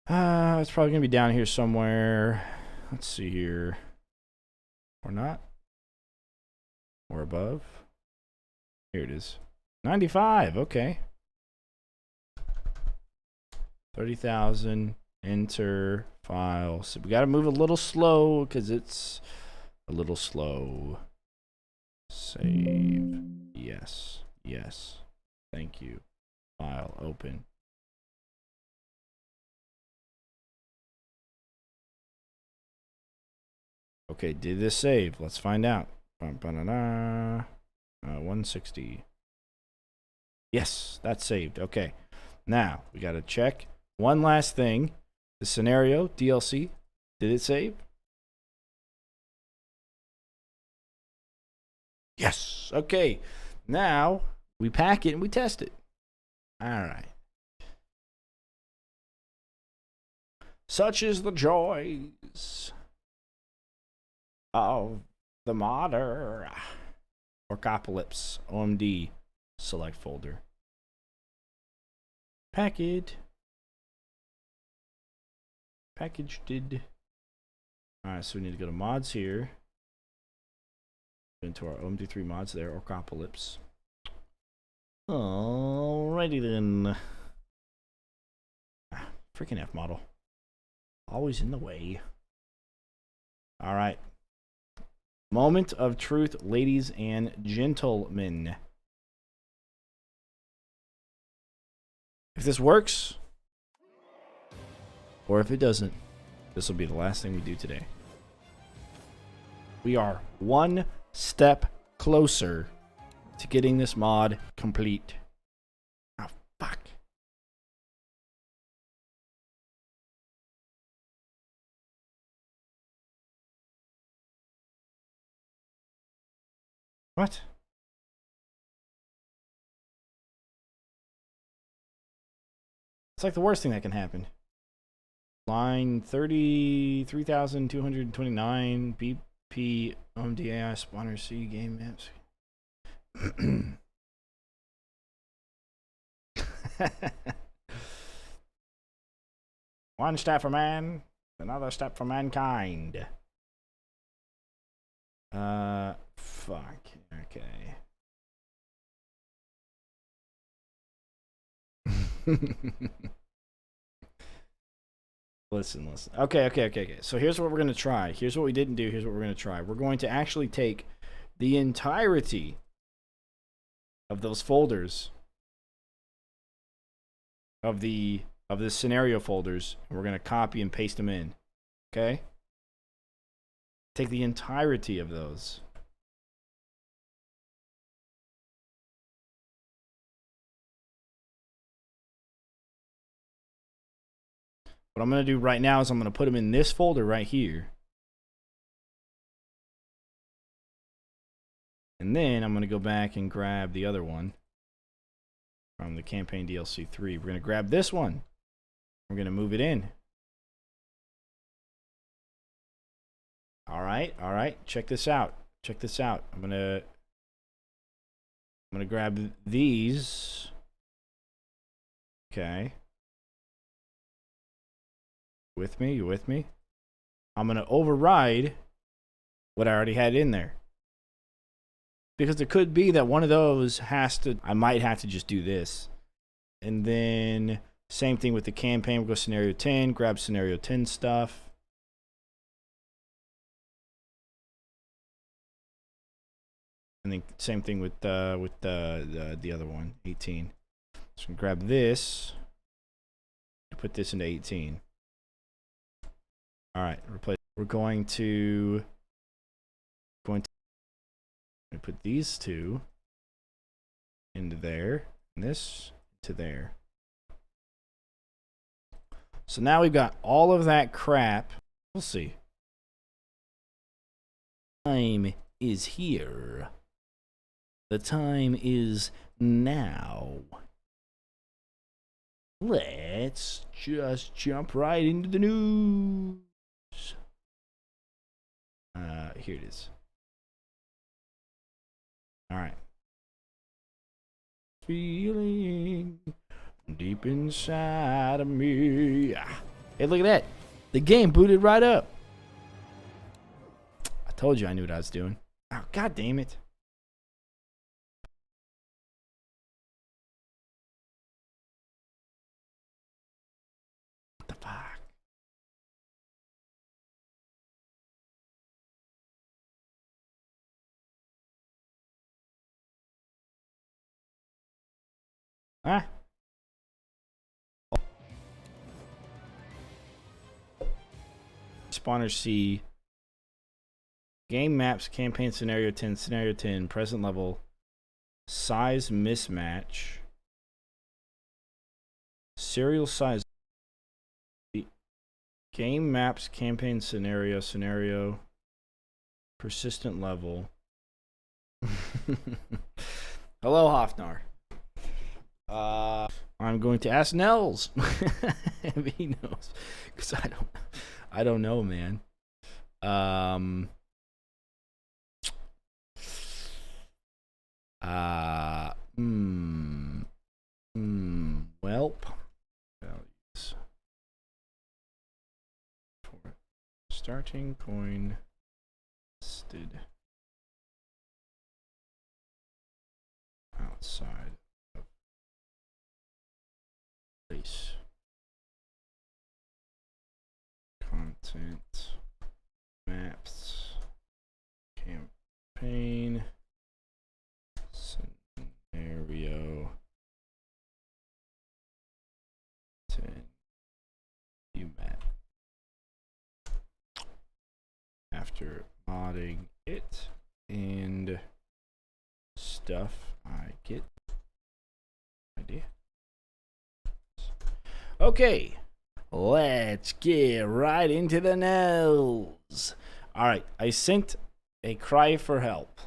It's probably going to be down here somewhere. Let's see here. Or not. Or above. Here it is. 95, okay. 30,000, enter, file. So we got to move a little slow because it's a little slow. Save. Yes. Yes. Thank you. File. Open. Okay, did this save? Let's find out. 160. Yes, that's saved. Okay. Now, we got to check one last thing. The scenario, DLC. Did it save? Yes. Okay. Now, we pack it and we test it. All right. Such is the joys of the modder. Orcopolis. OMD. Select folder. Packed. Packaged. Alright, so we need to go to mods here. Into our OMD3 mods there. Orcopolis. Alrighty then. Freaking F model. Always in the way. Alright. Moment of truth, ladies and gentlemen. If this works, or if it doesn't, this will be the last thing we do today. We are one step closer to getting this mod complete. Oh, fuck. What? It's like the worst thing that can happen. Line 33,229 BP OMDAI spawner C game maps. One step for man, another step for mankind. Fuck. Okay. Listen. Okay. So here's what we're going to try. Here's what we didn't do. Here's what we're going to try. We're going to actually take the entirety of those folders of the scenario folders, and we're going to copy and paste them in. Okay? Take the entirety of those. What I'm going to do right now is I'm going to put them in this folder right here. And then I'm going to go back and grab the other one from the campaign DLC 3. We're going to grab this one. We're going to move it in. All right. Check this out. I'm going to grab these. Okay. You with me? I'm going to override what I already had in there. Because it could be that one of those I might have to just do this. And then same thing with the campaign. We'll go scenario 10, grab scenario 10 stuff. And then same thing with the other one, 18. So we grab this and put this into 18. All right, replace. We're going to put these two into there, and this to there. So now we've got all of that crap. We'll see. Time is here. The time is now. Let's just jump right into the news. Here it is. All right. Feeling deep inside of me. Hey, look at that. The game booted right up. I told you I knew what I was doing. Oh, God damn it. What the fuck? Huh? Spawner C Game maps, campaign scenario 10, present level, size mismatch, serial size, game maps, campaign scenario, persistent level. Hello, Hofnar. I'm going to ask Nels if he knows, because I don't know, man. Welp. Values. For starting coin listed outside of place. Content. Maps. Campaign. Scenario 10 UMAT. After modding it and stuff I get idea. Okay, let's get right into the nails. All right, I sent a cry for help.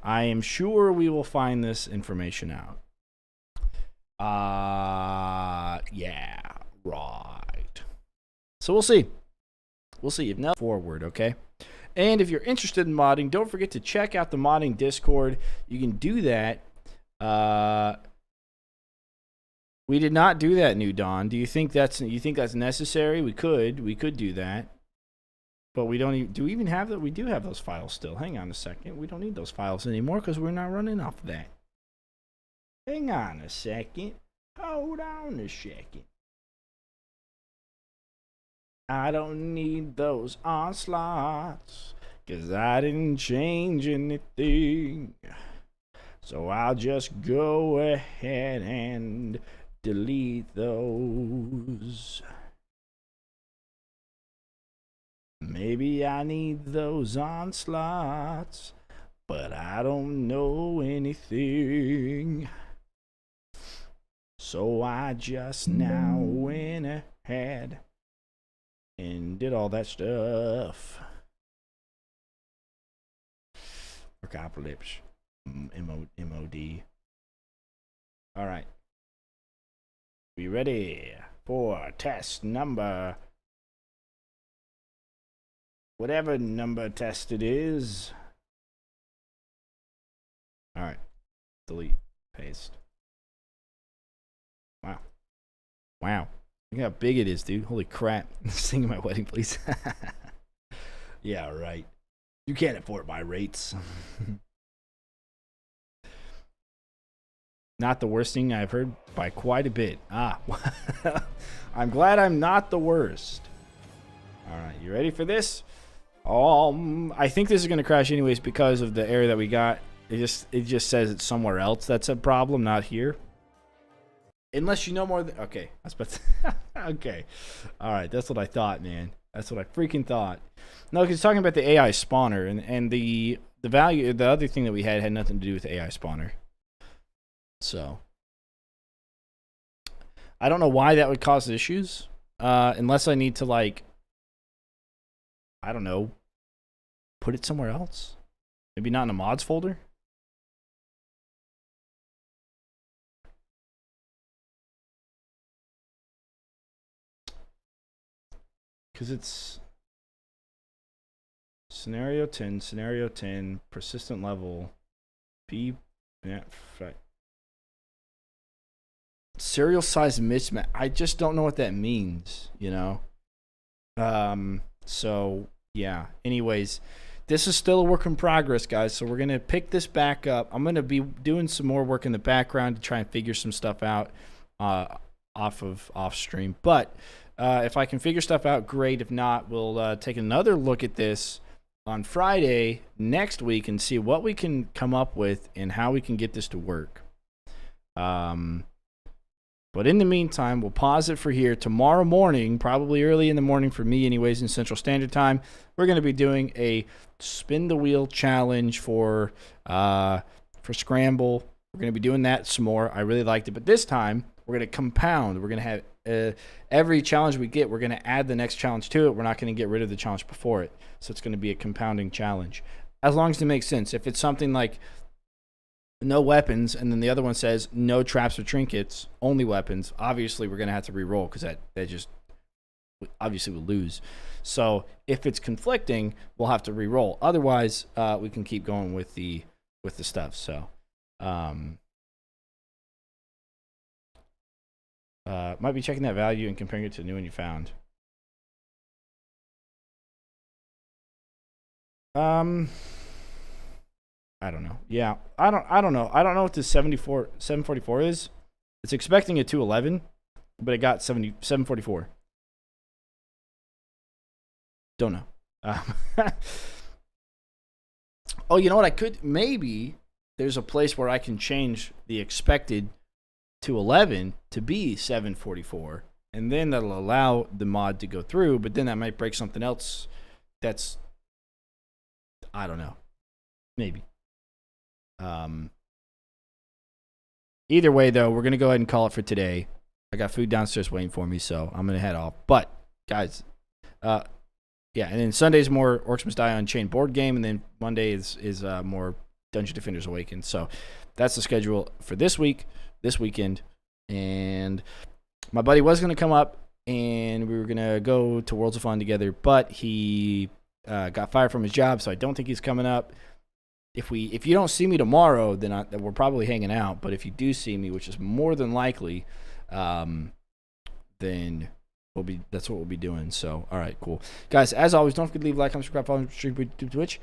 I am sure we will find this information out. Yeah, right. So we'll see. We'll see. If not, forward, okay? And if you're interested in modding, don't forget to check out the modding Discord. You can do that. We did not do that, New Dawn. Do you think that's necessary? We could do that. But we don't even, do we even have that? We do have those files still. Hang on a second. We don't need those files anymore because we're not running off of that. Hang on a second. Hold on a second. I don't need those onslaughts because I didn't change anything. So I'll just go ahead and delete those. Maybe I need those onslaughts, but I don't know anything. So I just now went ahead and did all that stuff. Apocalypse. MOD. Alright. We ready for test number... whatever number test it is. Alright. Delete. Paste. Wow. Wow. Look how big it is, dude. Holy crap. Sing at my wedding, please. Yeah, right. You can't afford my rates. Not the worst thing I've heard by quite a bit. Ah. I'm glad I'm not the worst. Alright, you ready for this? I think this is going to crash anyways because of the error that we got. It just says it's somewhere else. That's a problem, not here. Unless you know more than... Okay. I was about to... Okay. Alright, that's what I thought, man. That's what I freaking thought. No, because it's talking about the AI spawner, and the value... The other thing that we had nothing to do with the AI spawner. So... I don't know why that would cause issues. Unless I need to, like... I don't know. Put it somewhere else? Maybe not in a mods folder? Because it's scenario 10, persistent level, B, serial size mismatch. I just don't know what that means, you know? So, yeah. Anyways, this is still a work in progress, guys, so we're going to pick this back up. I'm going to be doing some more work in the background to try and figure some stuff out off stream. But if I can figure stuff out, great. If not, we'll take another look at this on Friday next week and see what we can come up with and how we can get this to work. But But in the meantime, we'll pause it for here. Tomorrow morning, probably early in the morning for me anyways, in Central Standard Time, we're going to be doing a spin the wheel challenge for Scramble. We're going to be doing that some more. I really liked it. But this time, we're going to compound. We're going to have every challenge we get, we're going to add the next challenge to it. We're not going to get rid of the challenge before it. So it's going to be a compounding challenge. As long as it makes sense. If it's something like no weapons, and then the other one says no traps or trinkets, only weapons, obviously we're going to have to re-roll because that just obviously will lose. So if it's conflicting, we'll have to re-roll. Otherwise, we can keep going with the stuff. So might be checking that value and comparing it to the new one you found. I don't know. Yeah, I don't know. I don't know what this 744 is. It's expecting a 211, but it got 744. Don't know. Oh, you know what? I could maybe there's a place where I can change the expected 211 to be 744, and then that'll allow the mod to go through. But then that might break something else. That's I don't know. Maybe. Either way, though, we're going to go ahead and call it for today. I got food downstairs waiting for me, so I'm going to head off. But, guys, yeah, and then Sunday's more Orcs Must Die Unchained board game, and then Monday is more Dungeon Defenders Awakened. So that's the schedule for this week, this weekend. And my buddy was going to come up, and we were going to go to Worlds of Fun together, but he got fired from his job, so I don't think he's coming up. If you don't see me tomorrow, then we're probably hanging out. But if you do see me, which is more than likely, then that's what we'll be doing. So, all right, cool, guys. As always, don't forget to leave a like, comment, subscribe, follow me on Twitch,